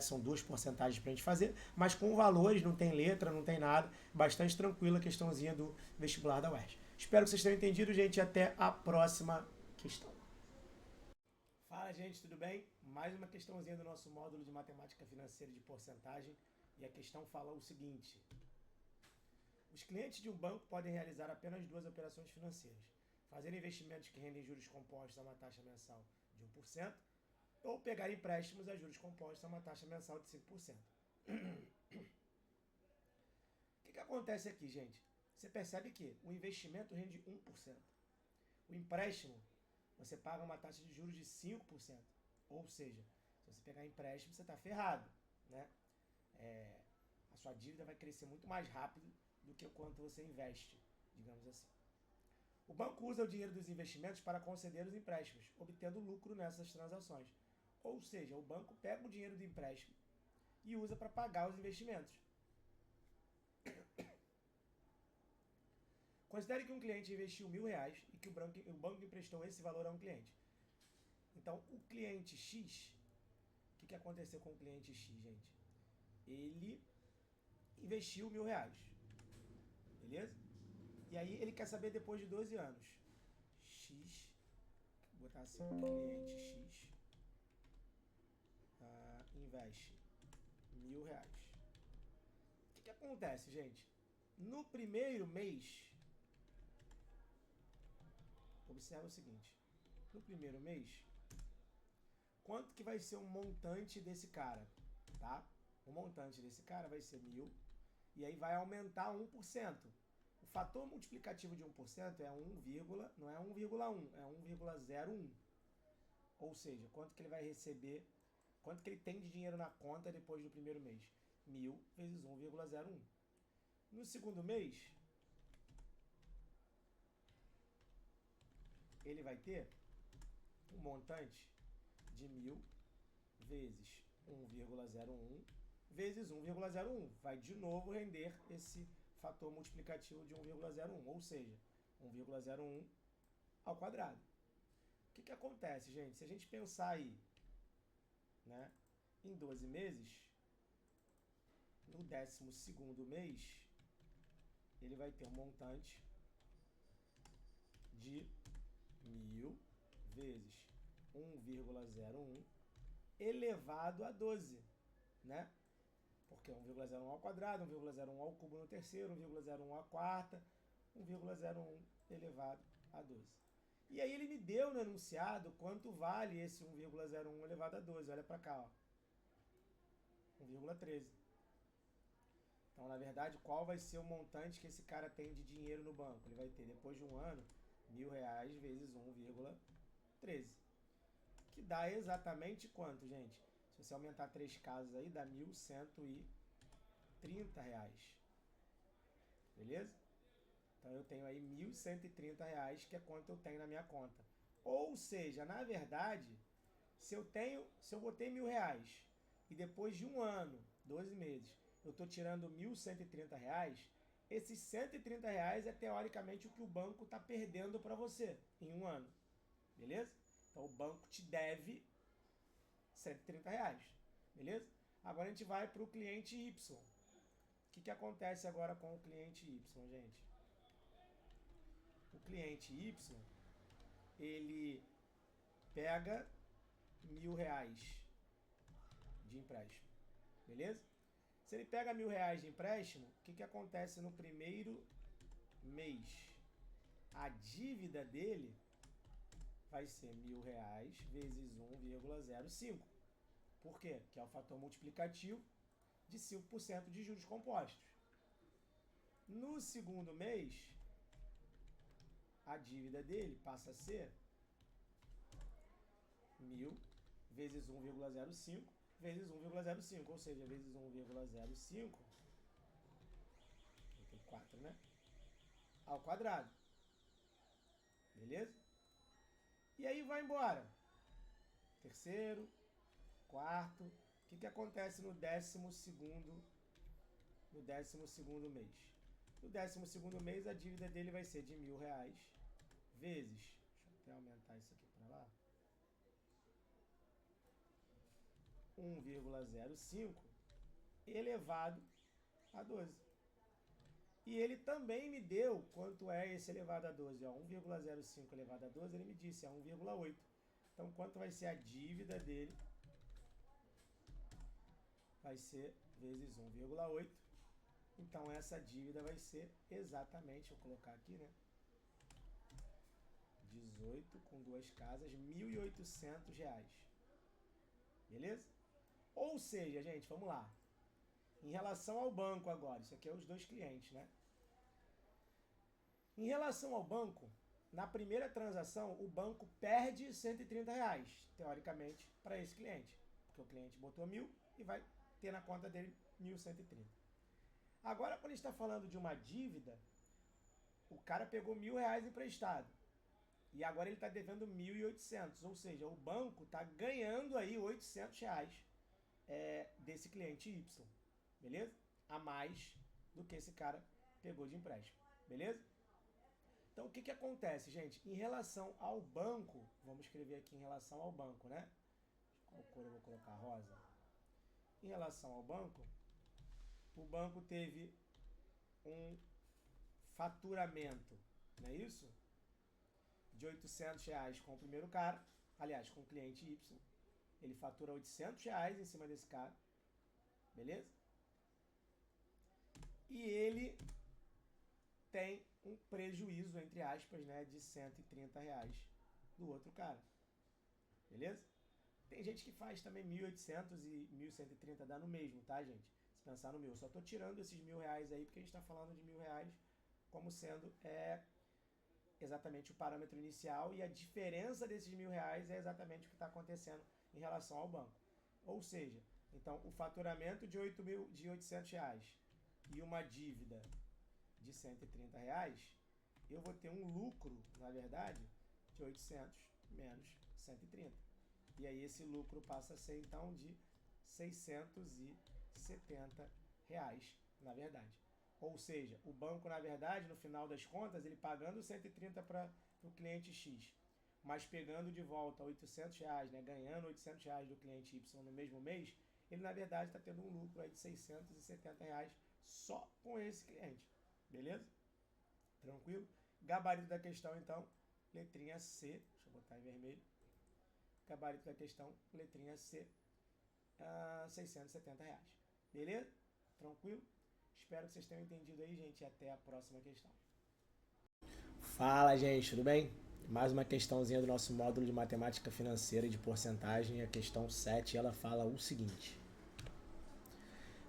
são duas porcentagens para a gente fazer, mas com valores, não tem letra, não tem nada. Bastante tranquila a questãozinha do vestibular da UERJ. Espero que vocês tenham entendido, gente. Até a próxima questão. Fala, gente, tudo bem? Mais uma questãozinha do nosso módulo de matemática financeira de porcentagem. E a questão fala o seguinte: os clientes de um banco podem realizar apenas duas operações financeiras: fazer investimentos que rendem juros compostos a uma taxa mensal de 1%, ou pegar empréstimos a juros compostos a uma taxa mensal de 5%. O que acontece aqui, gente? Você percebe que o investimento rende 1%. O empréstimo, você paga uma taxa de juros de 5%. Ou seja, se você pegar empréstimo, você está ferrado, né? A sua dívida vai crescer muito mais rápido do que o quanto você investe, digamos assim. O banco usa o dinheiro dos investimentos para conceder os empréstimos, obtendo lucro nessas transações. Ou seja, o banco pega o dinheiro do empréstimo e usa para pagar os investimentos. Considere que um cliente investiu R$1.000 e que o banco emprestou esse valor a um cliente. Então, o cliente X, o que aconteceu com o cliente X, gente? Ele investiu R$1.000, beleza? E aí ele quer saber depois de 12 anos. X, vou botar assim, cliente X investe R$1.000. O que acontece, gente? No primeiro mês, observa o seguinte: no primeiro mês, quanto que vai ser o montante desse cara, tá? O montante desse cara vai ser 1.000 e aí vai aumentar 1%. O fator multiplicativo de 1% é 1, não é 1,1, é 1,01. Ou seja, quanto que ele vai receber, quanto que ele tem de dinheiro na conta depois do primeiro mês? 1.000 vezes 1,01. No segundo mês, ele vai ter um montante de 1.000 vezes 1,01 vezes 1,01. Vai de novo render esse fator multiplicativo de 1,01, ou seja, 1,01 ao quadrado. O que acontece, gente? Se a gente pensar aí, né, em 12 meses, no 12º mês, ele vai ter um montante de 1.000 vezes 1,01 elevado a 12, né? Porque 1,01 ao quadrado, 1,01 ao cubo no terceiro, 1,01 à quarta, 1,01 elevado a 12. E aí ele me deu no enunciado quanto vale esse 1,01 elevado a 12. Olha para cá, ó. 1,13. Então, na verdade, qual vai ser o montante que esse cara tem de dinheiro no banco? Ele vai ter, depois de um ano, R$1.000 vezes 1,13. Que dá exatamente quanto, gente? Se você aumentar 3 casas aí, dá R$1.130. Beleza? Então eu tenho aí R$1.130, que é quanto eu tenho na minha conta. Ou seja, na verdade, se eu botei R$1.000 e depois de um ano, 12 meses, eu estou tirando R$1.130, esses R$130 é teoricamente o que o banco está perdendo para você em um ano. Beleza? Então o banco te deve R$130. Beleza? Agora a gente vai para o cliente Y. O que acontece agora com o cliente Y, gente? O cliente Y, ele pega R$1.000 de empréstimo. Beleza? Se ele pega R$1.000 de empréstimo, o que acontece no primeiro mês? A dívida dele vai ser R$1.000 vezes 1,05. Por quê? Que é o fator multiplicativo de 5% de juros compostos. No segundo mês, a dívida dele passa a ser 1.000 vezes 1,05 vezes 1,05, ou seja, vezes 1,05, tem 4, né? Ao quadrado. Beleza? E aí vai embora. Terceiro, quarto. O que acontece no 12º mês? No 12º mês, a dívida dele vai ser de R$1.000 vezes, deixa eu até aumentar isso aqui para lá, 1,05 elevado a 12. E ele também me deu quanto é esse elevado a 12. 1,05 elevado a 12, ele me disse, é 1,8. Então, quanto vai ser a dívida dele? Vai ser vezes 1,8. Então, essa dívida vai ser exatamente, vou colocar aqui, né? 18 com 2 casas, R$1.800. Beleza? Ou seja, gente, vamos lá. Em relação ao banco agora, isso aqui é os dois clientes, né? Em relação ao banco, na primeira transação, o banco perde R$130, teoricamente, para esse cliente. Porque o cliente botou 1.000 e vai ter na conta dele 1.130. Agora, quando a gente está falando de uma dívida, o cara pegou R$1.000 emprestado. E agora ele está devendo 1.800, ou seja, o banco está ganhando aí R$800 desse cliente Y, beleza? A mais do que esse cara pegou de empréstimo, beleza? Então, o que acontece, gente? Em relação ao banco, vamos escrever aqui em relação ao banco, né? Qual cor eu vou colocar? Rosa. Em relação ao banco, o banco teve um faturamento, não é isso? De R$800 com o primeiro cara, aliás, com o cliente Y. Ele fatura R$800 em cima desse cara, beleza? E ele tem um prejuízo, entre aspas, né, de R$130 do outro cara, beleza? Tem gente que faz também 1.800 e 1.130, dá no mesmo, tá, gente? Se pensar no meu, só tô tirando esses R$1.000 aí, porque a gente tá falando de R$1.000 como sendo exatamente o parâmetro inicial, e a diferença desses R$1.000 é exatamente o que está acontecendo em relação ao banco. Ou seja, então o faturamento de R$800 e uma dívida de R$130, eu vou ter um lucro, na verdade, de 800 menos 130. E aí esse lucro passa a ser então de R$670, na verdade. Ou seja, o banco, na verdade, no final das contas, ele pagando 130 para o cliente X, mas pegando de volta R$800, né, ganhando R$800 do cliente Y no mesmo mês, ele, na verdade, está tendo um lucro aí de R$670 só com esse cliente. Beleza? Tranquilo? Gabarito da questão, então, letrinha C. Deixa eu botar em vermelho. Gabarito da questão, letrinha C, R$670. Beleza? Tranquilo? Espero que vocês tenham entendido aí, gente, e até a próxima questão. Fala, gente, tudo bem? Mais uma questãozinha do nosso módulo de matemática financeira e de porcentagem, a questão 7, ela fala o seguinte.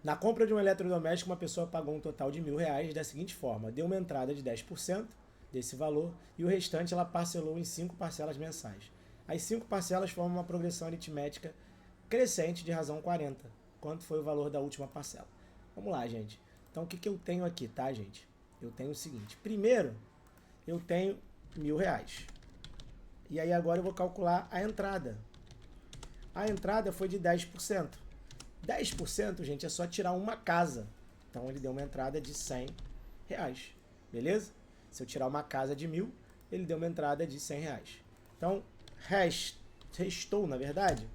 Na compra de um eletrodoméstico, uma pessoa pagou um total de R$1.000 da seguinte forma: deu uma entrada de 10% desse valor e o restante ela parcelou em 5 parcelas mensais. As 5 parcelas formam uma progressão aritmética crescente de razão 40. Quanto foi o valor da última parcela? Vamos lá, gente. Então, o que eu tenho aqui, tá, gente? Eu tenho o seguinte. Primeiro, eu tenho R$1.000. E aí agora eu vou calcular a entrada. A entrada foi de 10%. 10%, gente, é só tirar uma casa. Então, ele deu uma entrada de R$100. Beleza? Se eu tirar uma casa de 1.000, ele deu uma entrada de R$100. Então, restou, na verdade,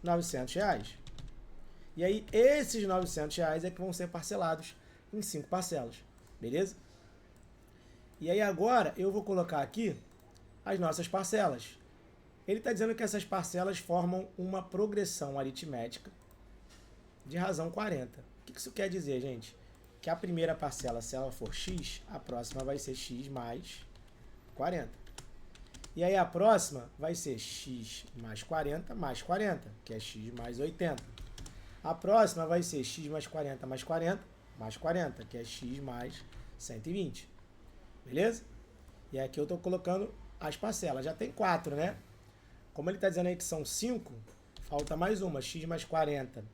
R$900. E aí, esses R$900 é que vão ser parcelados em 5 parcelas. Beleza? E aí, agora, eu vou colocar aqui as nossas parcelas. Ele está dizendo que essas parcelas formam uma progressão aritmética de razão 40. O que isso quer dizer, gente? Que a primeira parcela, se ela for x, a próxima vai ser x mais 40. E aí a próxima vai ser x mais 40, que é x mais 80. A próxima vai ser x mais 40, mais 40, que é x mais 120. Beleza? E aqui eu estou colocando as parcelas. Já tem 4, né? Como ele está dizendo aí que são 5, falta mais uma, x mais 40,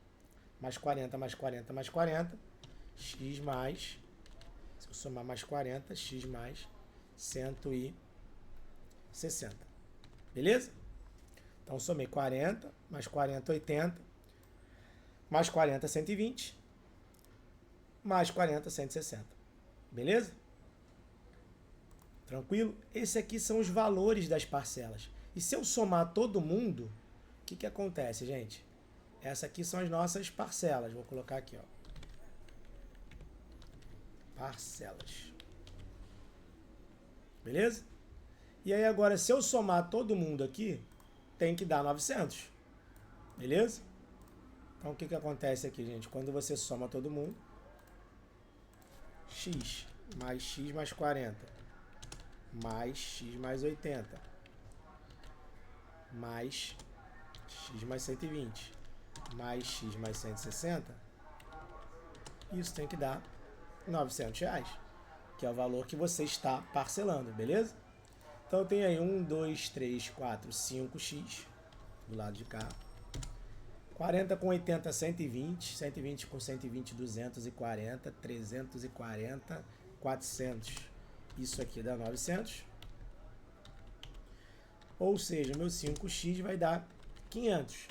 mais 40, mais 40, mais 40, x mais, se eu somar mais 40, x mais 160. Beleza? Então, somei 40, mais 40, 80, mais 40, 120, mais 40, 160. Beleza? Tranquilo? Esses aqui são os valores das parcelas. E se eu somar todo mundo, o que acontece, gente? Essas aqui são as nossas parcelas. Vou colocar aqui, ó. Parcelas. Beleza? E aí agora, se eu somar todo mundo aqui, tem que dar 900. Beleza? Então, o que acontece aqui, gente? Quando você soma todo mundo, x mais 40, mais x mais 80, mais x mais 120, mais x mais 160, isso tem que dar R$900, que é o valor que você está parcelando, beleza? Então, eu tenho aí 1, 2, 3, 4, 5x do lado de cá. 40 com 80, 120. 120 com 120, 240. 340, 400. Isso aqui dá 900. Ou seja, meu 5x vai dar 500.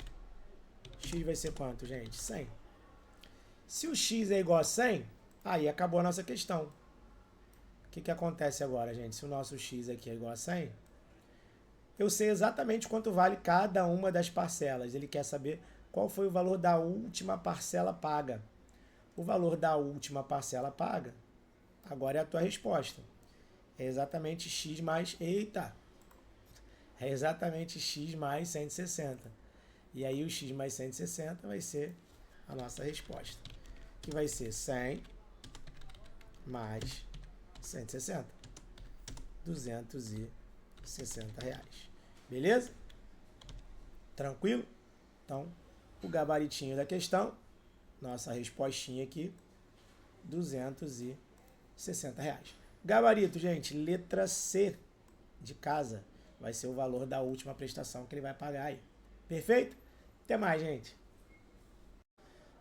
X vai ser quanto, gente? 100. Se o x é igual a 100, aí acabou a nossa questão. O que acontece agora, gente? Se o nosso x aqui é igual a 100, eu sei exatamente quanto vale cada uma das parcelas. Ele quer saber qual foi o valor da última parcela paga. O valor da última parcela paga, agora é a tua resposta. É exatamente x mais... Eita! É exatamente x mais 160. E aí o x mais 160 vai ser a nossa resposta. Que vai ser 100 mais 160. R$260. Beleza? Tranquilo? Então, o gabaritinho da questão, nossa respostinha aqui, R$260. Gabarito, gente, letra C de casa vai ser o valor da última prestação que ele vai pagar aí. Perfeito? Até mais, gente.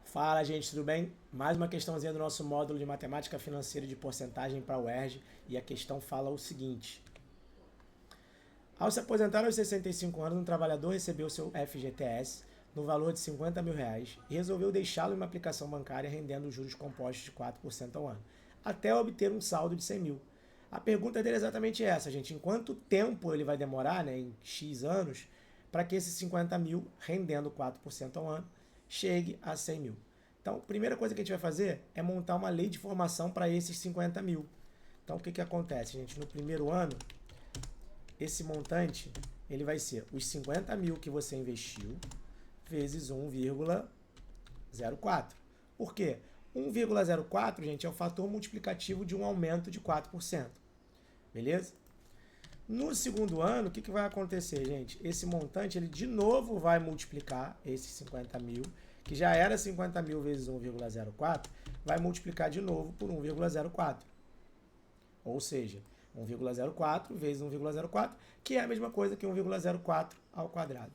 Fala, gente, tudo bem? Mais uma questãozinha do nosso módulo de matemática financeira de porcentagem para o UERJ, e a questão fala o seguinte: ao se aposentar aos 65 anos, um trabalhador recebeu seu FGTS no valor de R$50 mil e resolveu deixá-lo em uma aplicação bancária rendendo juros compostos de 4% ao ano, até obter um saldo de 100 mil. A pergunta dele é exatamente essa, gente: em quanto tempo ele vai demorar, né, em X anos, para que esses 50 mil, rendendo 4% ao ano, chegue a 100 mil? Então, a primeira coisa que a gente vai fazer é montar uma lei de formação para esses 50 mil. Então, o que acontece, gente? No primeiro ano, esse montante ele vai ser os 50 mil que você investiu vezes 1,04. Por quê? 1,04, gente, é o fator multiplicativo de um aumento de 4%. Beleza? No segundo ano, o que vai acontecer, gente? Esse montante, ele de novo vai multiplicar esses 50 mil, que já era 50 mil vezes 1,04, vai multiplicar de novo por 1,04. Ou seja, 1,04 vezes 1,04, que é a mesma coisa que 1,04 ao quadrado.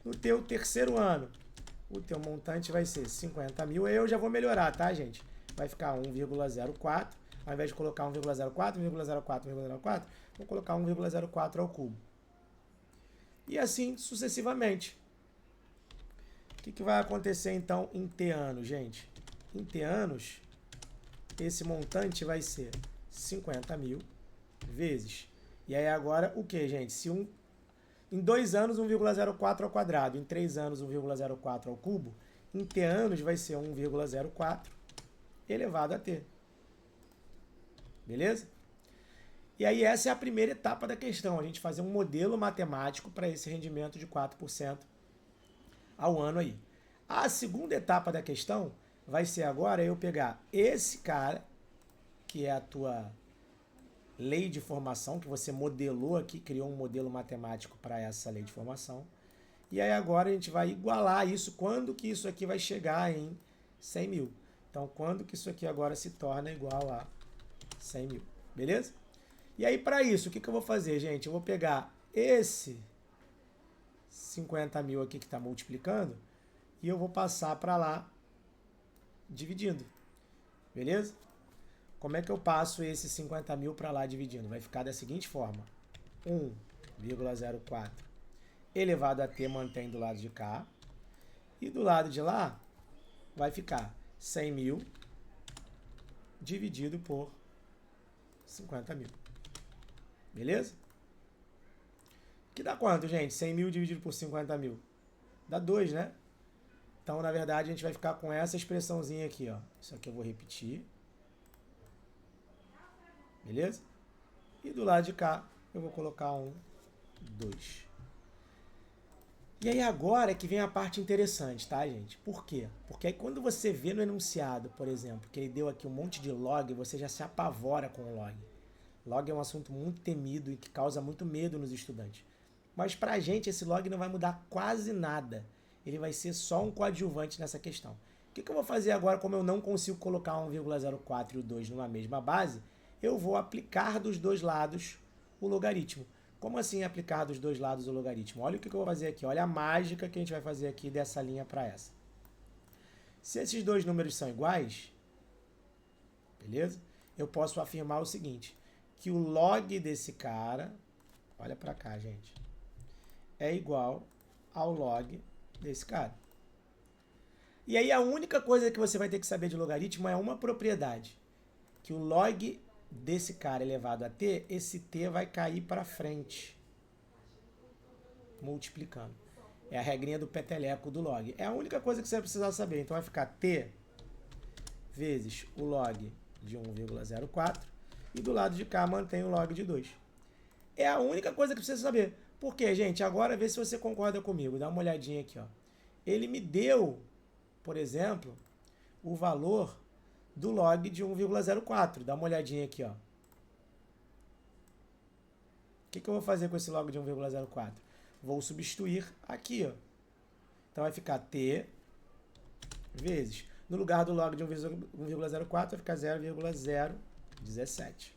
No teu terceiro ano, o teu montante vai ser 50 mil. Aí eu já vou melhorar, tá, gente? Vai ficar 1,04. Ao invés de colocar 1,04, 1,04, 1,04, vou colocar 1,04 ao cubo. E assim sucessivamente. O que vai acontecer então em T anos, gente? Em T anos, esse montante vai ser 50 mil vezes. E aí agora o que, gente? Se em 2 anos, 1,04 ao quadrado. Em 3 anos, 1,04 ao cubo. Em T anos vai ser 1,04 elevado a T. Beleza? E aí essa é a primeira etapa da questão. A gente fazer um modelo matemático para esse rendimento de 4% ao ano aí. A segunda etapa da questão vai ser agora eu pegar esse cara, que é a tua lei de formação, que você modelou aqui, criou um modelo matemático para essa lei de formação. E aí agora a gente vai igualar isso, quando que isso aqui vai chegar em 100 mil. Então, quando que isso aqui agora se torna igual a 100 mil. Beleza? E aí, para isso, o que eu vou fazer, gente? Eu vou pegar esse 50 mil aqui que está multiplicando, e eu vou passar para lá dividindo. Beleza? Como é que eu passo esse 50 mil para lá dividindo? Vai ficar da seguinte forma. 1,04 elevado a t mantém do lado de cá. E do lado de lá vai ficar 100 mil dividido por 50 mil. Beleza? Que dá quanto, gente? 100 mil dividido por 50 mil. Dá 2, né? Então, na verdade, a gente vai ficar com essa expressãozinha aqui, ó. Isso aqui eu vou repetir. Beleza? E do lado de cá, eu vou colocar 2. E aí agora é que vem a parte interessante, tá, gente? Por quê? Porque aí quando você vê no enunciado, por exemplo, que ele deu aqui um monte de log, você já se apavora com o log. Log é um assunto muito temido e que causa muito medo nos estudantes. Mas pra gente esse log não vai mudar quase nada. Ele vai ser só um coadjuvante nessa questão. O que eu vou fazer agora, como eu não consigo colocar 1,04 e o 2 numa mesma base? Eu vou aplicar dos dois lados o logaritmo. Como assim aplicar dos dois lados o logaritmo? Olha o que eu vou fazer aqui. Olha a mágica que a gente vai fazer aqui dessa linha para essa. Se esses dois números são iguais, beleza? Eu posso afirmar o seguinte, que o log desse cara, olha para cá, gente, é igual ao log desse cara. E aí a única coisa que você vai ter que saber de logaritmo é uma propriedade, que o log desse cara elevado a t, esse t vai cair para frente, multiplicando. É a regrinha do peteleco do log. É a única coisa que você vai precisar saber. Então vai ficar t vezes o log de 1,04 e do lado de cá mantém o log de 2. É a única coisa que precisa saber. Por quê, gente? Agora vê se você concorda comigo. Dá uma olhadinha aqui, ó. Ele me deu, por exemplo, o valor do log de 1,04. Dá uma olhadinha aqui, ó. O que eu vou fazer com esse log de 1,04? Vou substituir aqui, ó. Então vai ficar t vezes, no lugar do log de 1,04 vai ficar 0,017.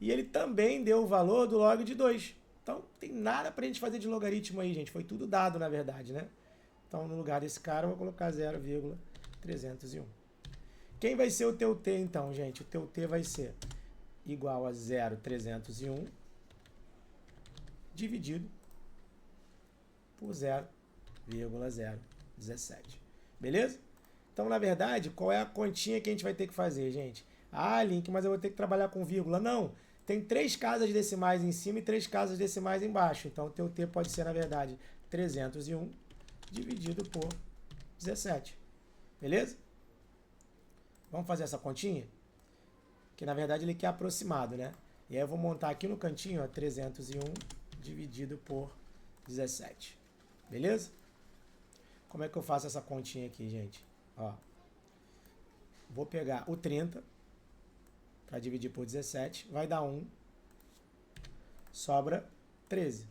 E ele também deu o valor do log de 2. Então, não tem nada para a gente fazer de logaritmo aí, gente. Foi tudo dado, na verdade, né? Então, no lugar desse cara, eu vou colocar 0,301. Quem vai ser o teu t, então, gente? O teu t vai ser igual a 0,301 dividido por 0,017. Beleza? Então, na verdade, qual é a continha que a gente vai ter que fazer, gente? Ah, Link, mas eu vou ter que trabalhar com vírgula. Não, tem 3 casas decimais em cima e 3 casas decimais embaixo. Então, o teu t pode ser, na verdade, 301 dividido por 17. Beleza? Vamos fazer essa continha? Que, na verdade, ele quer aproximado, né? E aí eu vou montar aqui no cantinho, ó, 301 dividido por 17. Beleza? Como é que eu faço essa continha aqui, gente? Ó, vou pegar o 30 para dividir por 17, vai dar 1, sobra 13,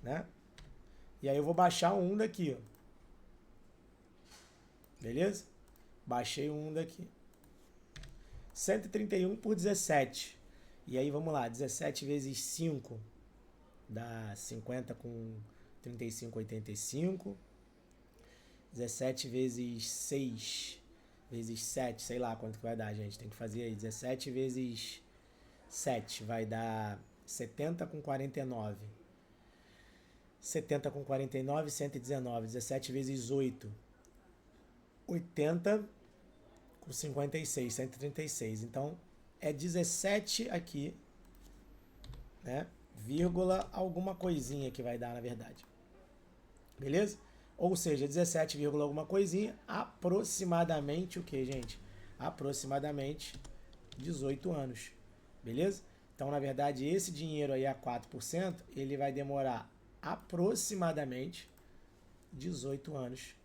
né? E aí eu vou baixar o 1 daqui, ó. Beleza? Baixei o 1 daqui. 131 por 17. E aí vamos lá, 17 vezes 5 dá 50 com 35, 85. 17 vezes 6 vezes 7, sei lá quanto que vai dar, gente. Tem que fazer aí. 17 vezes 7 vai dar 70 com 49. 70 com 49, 119. 17 vezes 8, 80 com 56, 136. Então, é 17 aqui, né? Vírgula alguma coisinha que vai dar, na verdade. Beleza? Ou seja, 17, alguma coisinha, aproximadamente o que, gente? Aproximadamente 18 anos. Beleza? Então, na verdade, esse dinheiro aí a 4%, ele vai demorar aproximadamente 18 anos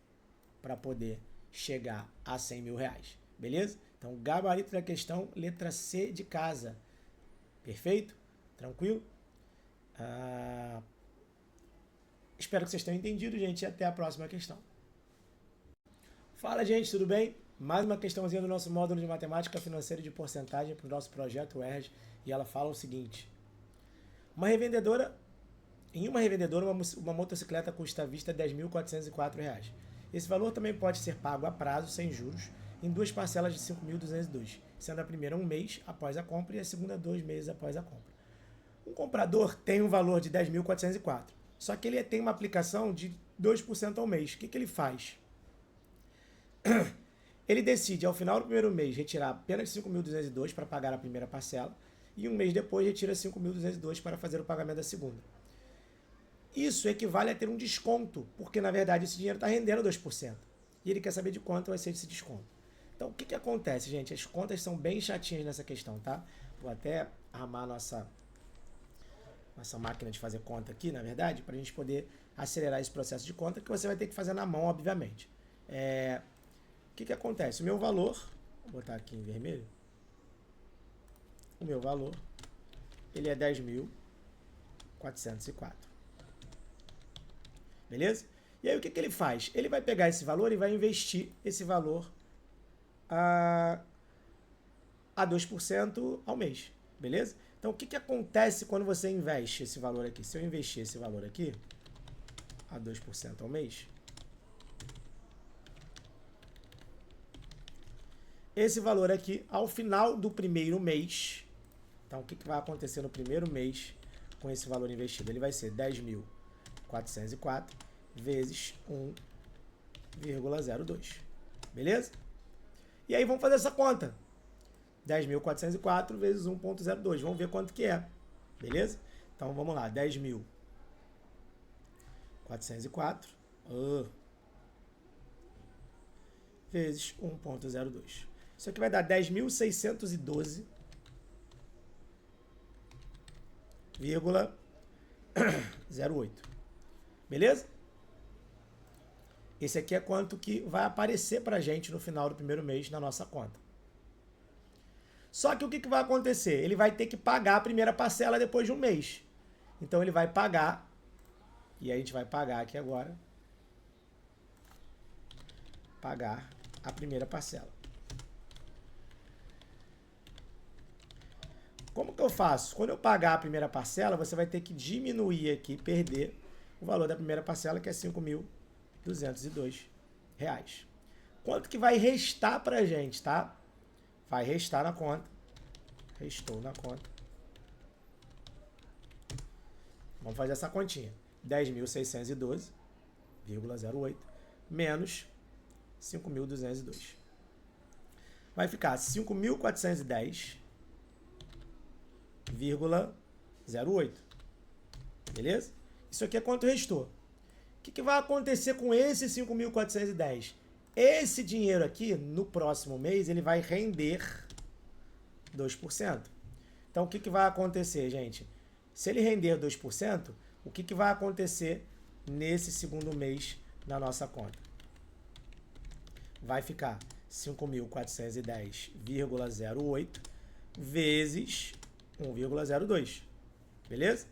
para poder chegar a 100 mil reais. Beleza? Então, gabarito da questão, letra C de casa. Perfeito? Tranquilo? Espero que vocês tenham entendido, gente, e até a próxima questão. Fala, gente, tudo bem? Mais uma questãozinha do nosso módulo de matemática financeira de porcentagem para o nosso projeto UERJ, e ela fala o seguinte: uma revendedora Em uma revendedora, uma motocicleta custa à vista R$ 10.404. Esse valor também pode ser pago a prazo, sem juros, em duas parcelas de 5.202, sendo a primeira um mês após a compra e a segunda 2 meses após a compra. Um comprador tem um valor de 10.404, só que ele tem uma aplicação de 2% ao mês. O que ele faz? Ele decide, ao final do primeiro mês, retirar apenas 5.202 para pagar a primeira parcela e um mês depois retira 5.202 para fazer o pagamento da segunda. Isso equivale a ter um desconto, porque na verdade esse dinheiro está rendendo 2%. E ele quer saber de quanto vai ser esse desconto. Então o que acontece, gente? As contas são bem chatinhas nessa questão, tá? Vou até armar a nossa máquina de fazer conta aqui, na verdade, para a gente poder acelerar esse processo de conta, que você vai ter que fazer na mão, obviamente. O que acontece? O meu valor, vou botar aqui em vermelho, o meu valor, ele é 10.404. Beleza? E aí o que ele faz? Ele vai pegar esse valor e vai investir esse valor a 2% ao mês. Beleza? Então o que acontece quando você investe esse valor aqui? Se eu investir esse valor aqui a 2% ao mês, esse valor aqui, ao final do primeiro mês, então o que vai acontecer no primeiro mês com esse valor investido? Ele vai ser 10.404 vezes 1,02. Beleza? E aí vamos fazer essa conta. 10.404 vezes 1,02. Vamos ver quanto que é. Beleza? Então vamos lá. 10.404 vezes 1,02. Isso aqui vai dar 10.612,08. Beleza? Esse aqui é quanto que vai aparecer pra gente no final do primeiro mês na nossa conta. Só que o que vai acontecer? Ele vai ter que pagar a primeira parcela depois de um mês. Então ele vai pagar, e a gente vai pagar aqui agora, pagar a primeira parcela. Como que eu faço? Quando eu pagar a primeira parcela, você vai ter que diminuir aqui, perder o valor da primeira parcela, que é R$ 5.202. Quanto que vai restar pra gente, tá? Vai restar na conta. Restou na conta. Vamos fazer essa continha. 10.612,08 menos 5.202. Vai ficar 5.410,08. Beleza? Isso aqui é quanto restou. O que vai acontecer com esse 5.410? Esse dinheiro aqui, no próximo mês, ele vai render 2%. Então, o que vai acontecer, gente? Se ele render 2%, o que vai acontecer nesse segundo mês na nossa conta? Vai ficar 5.410,08 vezes 1,02. Beleza?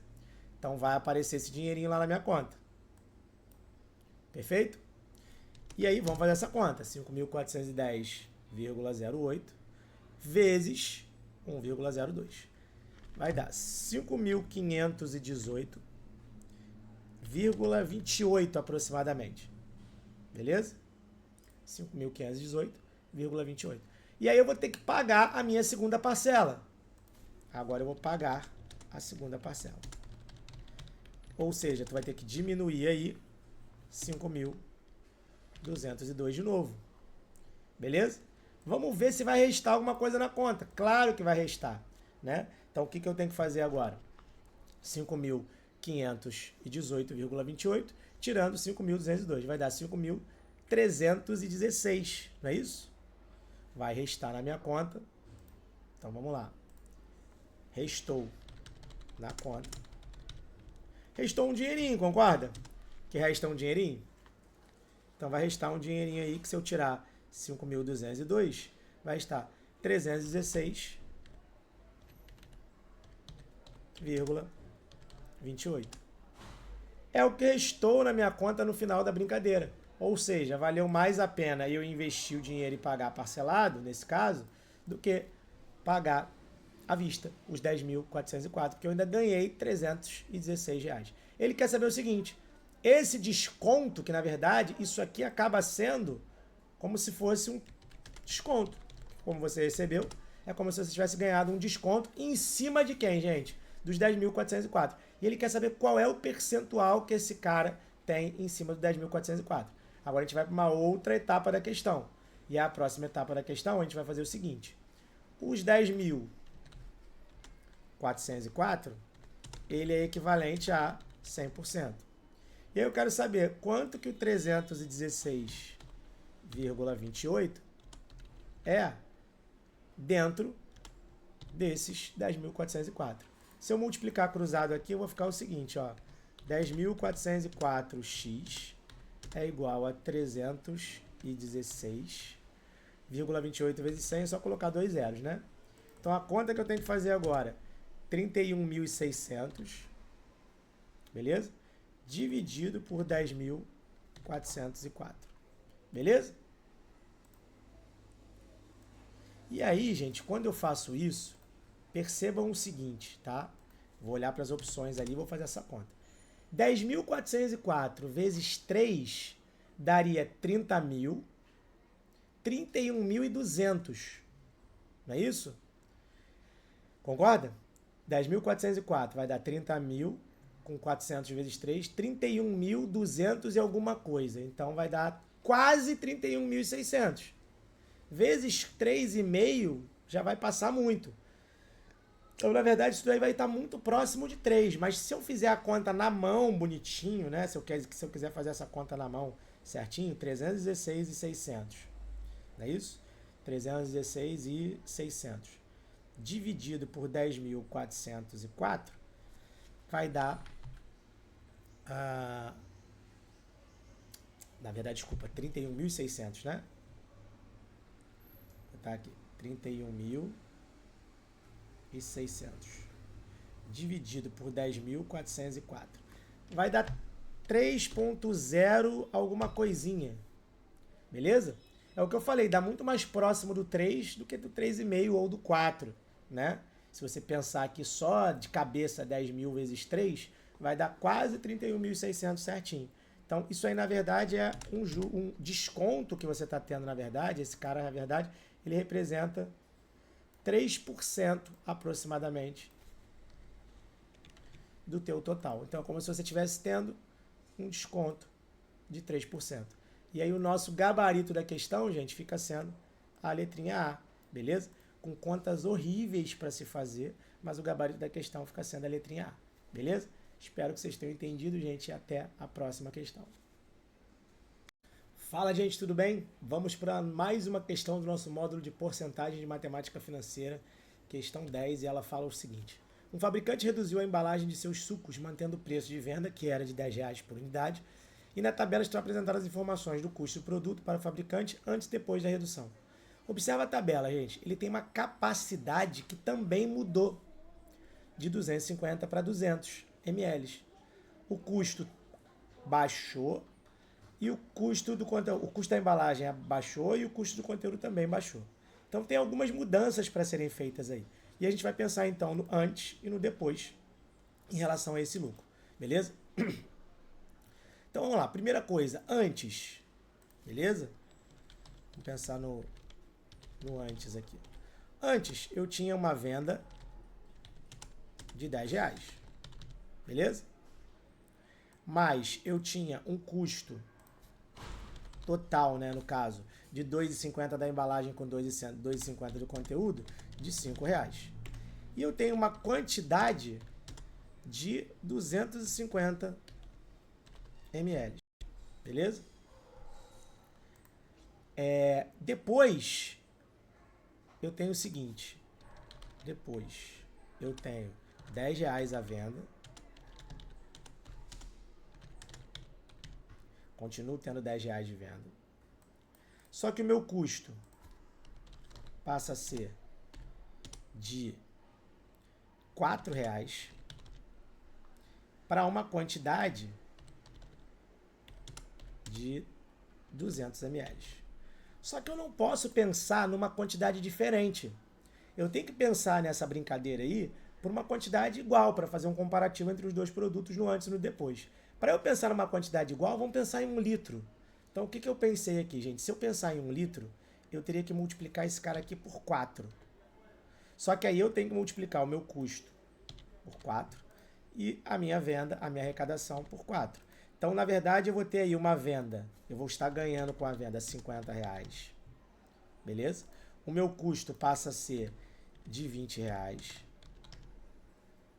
Então, vai aparecer esse dinheirinho lá na minha conta. Perfeito? E aí, vamos fazer essa conta. 5.410,08 vezes 1,02. Vai dar 5.518,28 aproximadamente. Beleza? 5.518,28. E aí eu vou ter que pagar a minha segunda parcela. Agora eu vou pagar a segunda parcela. Ou seja, tu vai ter que diminuir aí 5.202 de novo. Beleza? Vamos ver se vai restar alguma coisa na conta. Claro que vai restar, né? Então, o que eu tenho que fazer agora? 5.518,28, tirando 5.202. Vai dar 5.316, não é isso? Vai restar na minha conta. Então, vamos lá. Restou na conta. Restou um dinheirinho, concorda? Que resta um dinheirinho? Então, vai restar um dinheirinho aí que se eu tirar 5.202, vai estar 316,28. É o que restou na minha conta no final da brincadeira. Ou seja, valeu mais a pena eu investir o dinheiro e pagar parcelado, nesse caso, do que pagar à vista, os 10.404, porque eu ainda ganhei R$ 316. Ele quer saber o seguinte, esse desconto, que na verdade isso aqui acaba sendo como se fosse um desconto. Como você recebeu, é como se você tivesse ganhado um desconto em cima de quem, gente? Dos 10.404. E ele quer saber qual é o percentual que esse cara tem em cima do 10.404. Agora a gente vai para uma outra etapa da questão. E a próxima etapa da questão a gente vai fazer o seguinte. Os 10.404, ele é equivalente a 100%. E aí eu quero saber quanto que o 316,28 é dentro desses 10.404. Se eu multiplicar cruzado aqui, eu vou ficar o seguinte, ó. 10.404x é igual a 316,28 vezes 100, é só colocar 2 zeros, né? Então a conta que eu tenho que fazer agora, 31.600, beleza? Dividido por 10.404, beleza? E aí, gente, quando eu faço isso, percebam o seguinte, tá? Vou olhar para as opções ali e vou fazer essa conta. 10.404 vezes 3 daria 30.000, 31.200. Não é isso? Concorda? 10.404 vai dar 30.000 com 400 vezes 3, 31.200 e alguma coisa. Então vai dar quase 31.600. Vezes 3,5 já vai passar muito. Então, na verdade, isso daí vai estar muito próximo de 3. Mas se eu fizer a conta na mão, bonitinho, né? Se eu quiser fazer essa conta na mão certinho, 316.600. Não é isso? 316.600. Dividido por 10.404 vai dar... na verdade, desculpa, 31.600, né? Tá aqui, 31.600 dividido por 10.404 vai dar 3.0 alguma coisinha, beleza? É o que eu falei, dá muito mais próximo do 3 do que do 3,5 ou do 4, né? Se você pensar aqui só de cabeça 10.000 vezes 3, vai dar quase 31.600 certinho. Então, isso aí, na verdade, é um desconto que você está tendo, na verdade. Esse cara, na verdade, ele representa 3% aproximadamente do teu total. Então, é como se você estivesse tendo um desconto de 3%. E aí, o nosso gabarito da questão, gente, fica sendo a letrinha A, beleza? Com contas horríveis para se fazer, mas o gabarito da questão fica sendo a letrinha A, beleza? Espero que vocês tenham entendido, gente, e até a próxima questão. Fala, gente, tudo bem? Vamos para mais uma questão do nosso módulo de porcentagem de matemática financeira, questão 10, e ela fala o seguinte. Um fabricante reduziu a embalagem de seus sucos, mantendo o preço de venda, que era de R$10 por unidade, e na tabela estão apresentadas as informações do custo do produto para o fabricante antes e depois da redução. Observa a tabela, gente. Ele tem uma capacidade que também mudou de 250 para 200 ml. O custo baixou e o custo da embalagem baixou e o custo do conteúdo também baixou. Então tem algumas mudanças para serem feitas aí. E a gente vai pensar então no antes e no depois em relação a esse lucro. Beleza? Então vamos lá. Primeira coisa, antes. Beleza? Vamos pensar no antes aqui. Antes eu tinha uma venda de R$10. Beleza? Mas eu tinha um custo total, né, no caso, de R$2,50 da embalagem com R$2,50 do conteúdo, de R$5. E eu tenho uma quantidade de 250 ml. Beleza? Depois, eu tenho o seguinte. Depois, eu tenho R$10 à venda. Continuo tendo R$10 de venda. Só que o meu custo passa a ser de R$4 para uma quantidade de 200 ml. Só que eu não posso pensar numa quantidade diferente. Eu tenho que pensar nessa brincadeira aí por uma quantidade igual, para fazer um comparativo entre os dois produtos no antes e no depois. Para eu pensar numa quantidade igual, vamos pensar em 1 litro. Então, o que eu pensei aqui, gente? Se eu pensar em 1 litro, eu teria que multiplicar esse cara aqui por 4. Só que aí eu tenho que multiplicar o meu custo por 4 e a minha venda, a minha arrecadação por 4. Então, na verdade, eu vou ter aí uma venda. Eu vou estar ganhando com a venda R$50. Beleza? O meu custo passa a ser de R$20.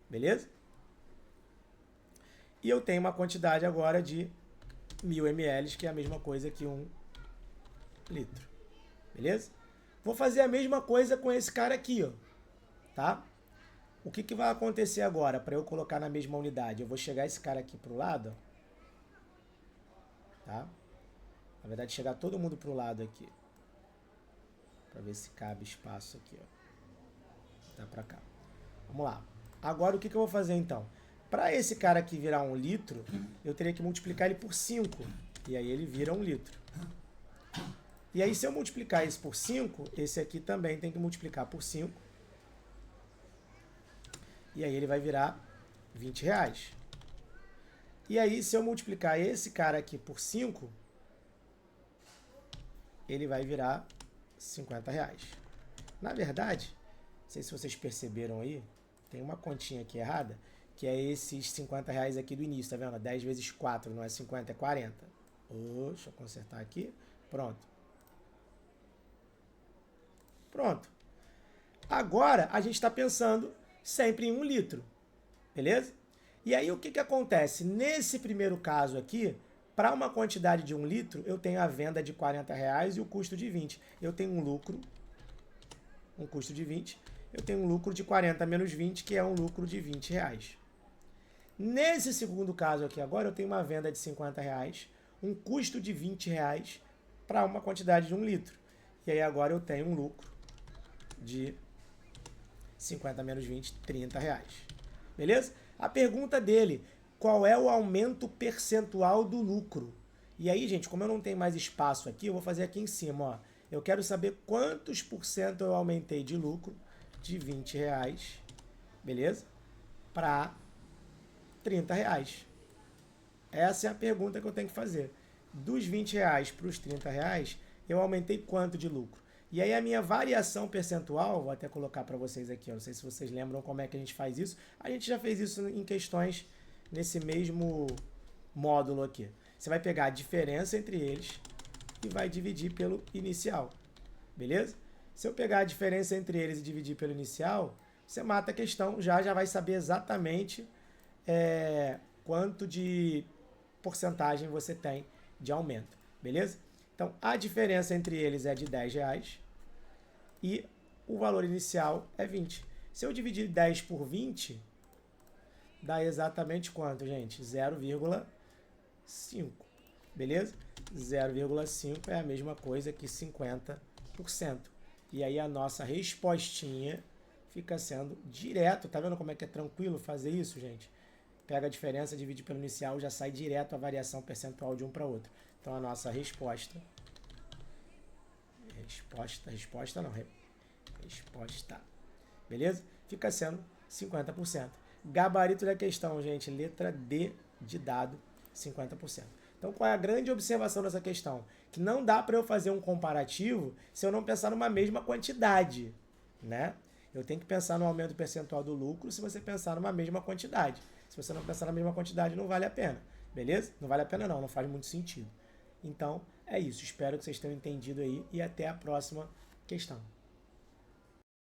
Beleza? E eu tenho uma quantidade agora de 1000 ml, que é a mesma coisa que 1 litro. Beleza? Vou fazer a mesma coisa com esse cara aqui, ó. Tá? O que vai acontecer agora para eu colocar na mesma unidade? Eu vou chegar esse cara aqui pro lado, ó. Tá? Na verdade, chegar todo mundo pro lado aqui. Para ver se cabe espaço aqui, ó. Dá para cá. Vamos lá. Agora, o que eu vou fazer, então? Para esse cara aqui virar 1 litro, eu teria que multiplicar ele por 5. E aí ele vira 1 litro. E aí, se eu multiplicar isso por 5, esse aqui também tem que multiplicar por 5. E aí ele vai virar R$20. E aí, se eu multiplicar esse cara aqui por 5, ele vai virar R$50. Na verdade, não sei se vocês perceberam aí, tem uma continha aqui errada, que é esses R$50 aqui do início, tá vendo? 10 vezes 4 não é 50, é 40. Deixa eu consertar aqui. Pronto. Pronto. Agora, a gente está pensando sempre em 1 litro. Beleza? E aí, o que acontece? Nesse primeiro caso aqui, para uma quantidade de 1 litro, eu tenho a venda de R$40 e o custo de 20. Eu tenho um lucro, um custo de 20. Eu tenho um lucro de 40 menos 20, que é um lucro de R$20. Nesse segundo caso aqui agora, eu tenho uma venda de R$50, um custo de R$20 para uma quantidade de 1 litro. E aí agora eu tenho um lucro de 50 menos 20, R$30. Beleza? A pergunta dele, qual é o aumento percentual do lucro? E aí, gente, como eu não tenho mais espaço aqui, eu vou fazer aqui em cima, ó. Eu quero saber quantos por cento eu aumentei de lucro de R$20, beleza? Para R$30. Essa é a pergunta que eu tenho que fazer. Dos R$20 para os R$30, eu aumentei quanto de lucro? E aí a minha variação percentual, vou até colocar para vocês aqui, ó, não sei se vocês lembram como é que a gente faz isso. A gente já fez isso em questões nesse mesmo módulo aqui. Você vai pegar a diferença entre eles e vai dividir pelo inicial. Beleza? Se eu pegar a diferença entre eles e dividir pelo inicial, você mata a questão, já vai saber exatamente quanto de porcentagem você tem de aumento. Beleza? Então, a diferença entre eles é de R$10 e o valor inicial é 20. Se eu dividir 10 por 20, dá exatamente quanto, gente? 0,5. Beleza? 0,5 é a mesma coisa que 50%. E aí a nossa respostinha fica sendo direto. Tá vendo como é que é tranquilo fazer isso, gente? Pega a diferença, divide pelo inicial, já sai direto a variação percentual de um para outro. Então a nossa resposta beleza? Fica sendo 50%. Gabarito da questão, gente, letra D de dado, 50%. Então, qual é a grande observação dessa questão? Que não dá para eu fazer um comparativo se eu não pensar numa mesma quantidade, né? Eu tenho que pensar no aumento percentual do lucro se você pensar numa mesma quantidade. Se você não pensar na mesma quantidade, não vale a pena, beleza? Não vale a pena não faz muito sentido. Então, é isso. Espero que vocês tenham entendido aí e até a próxima questão.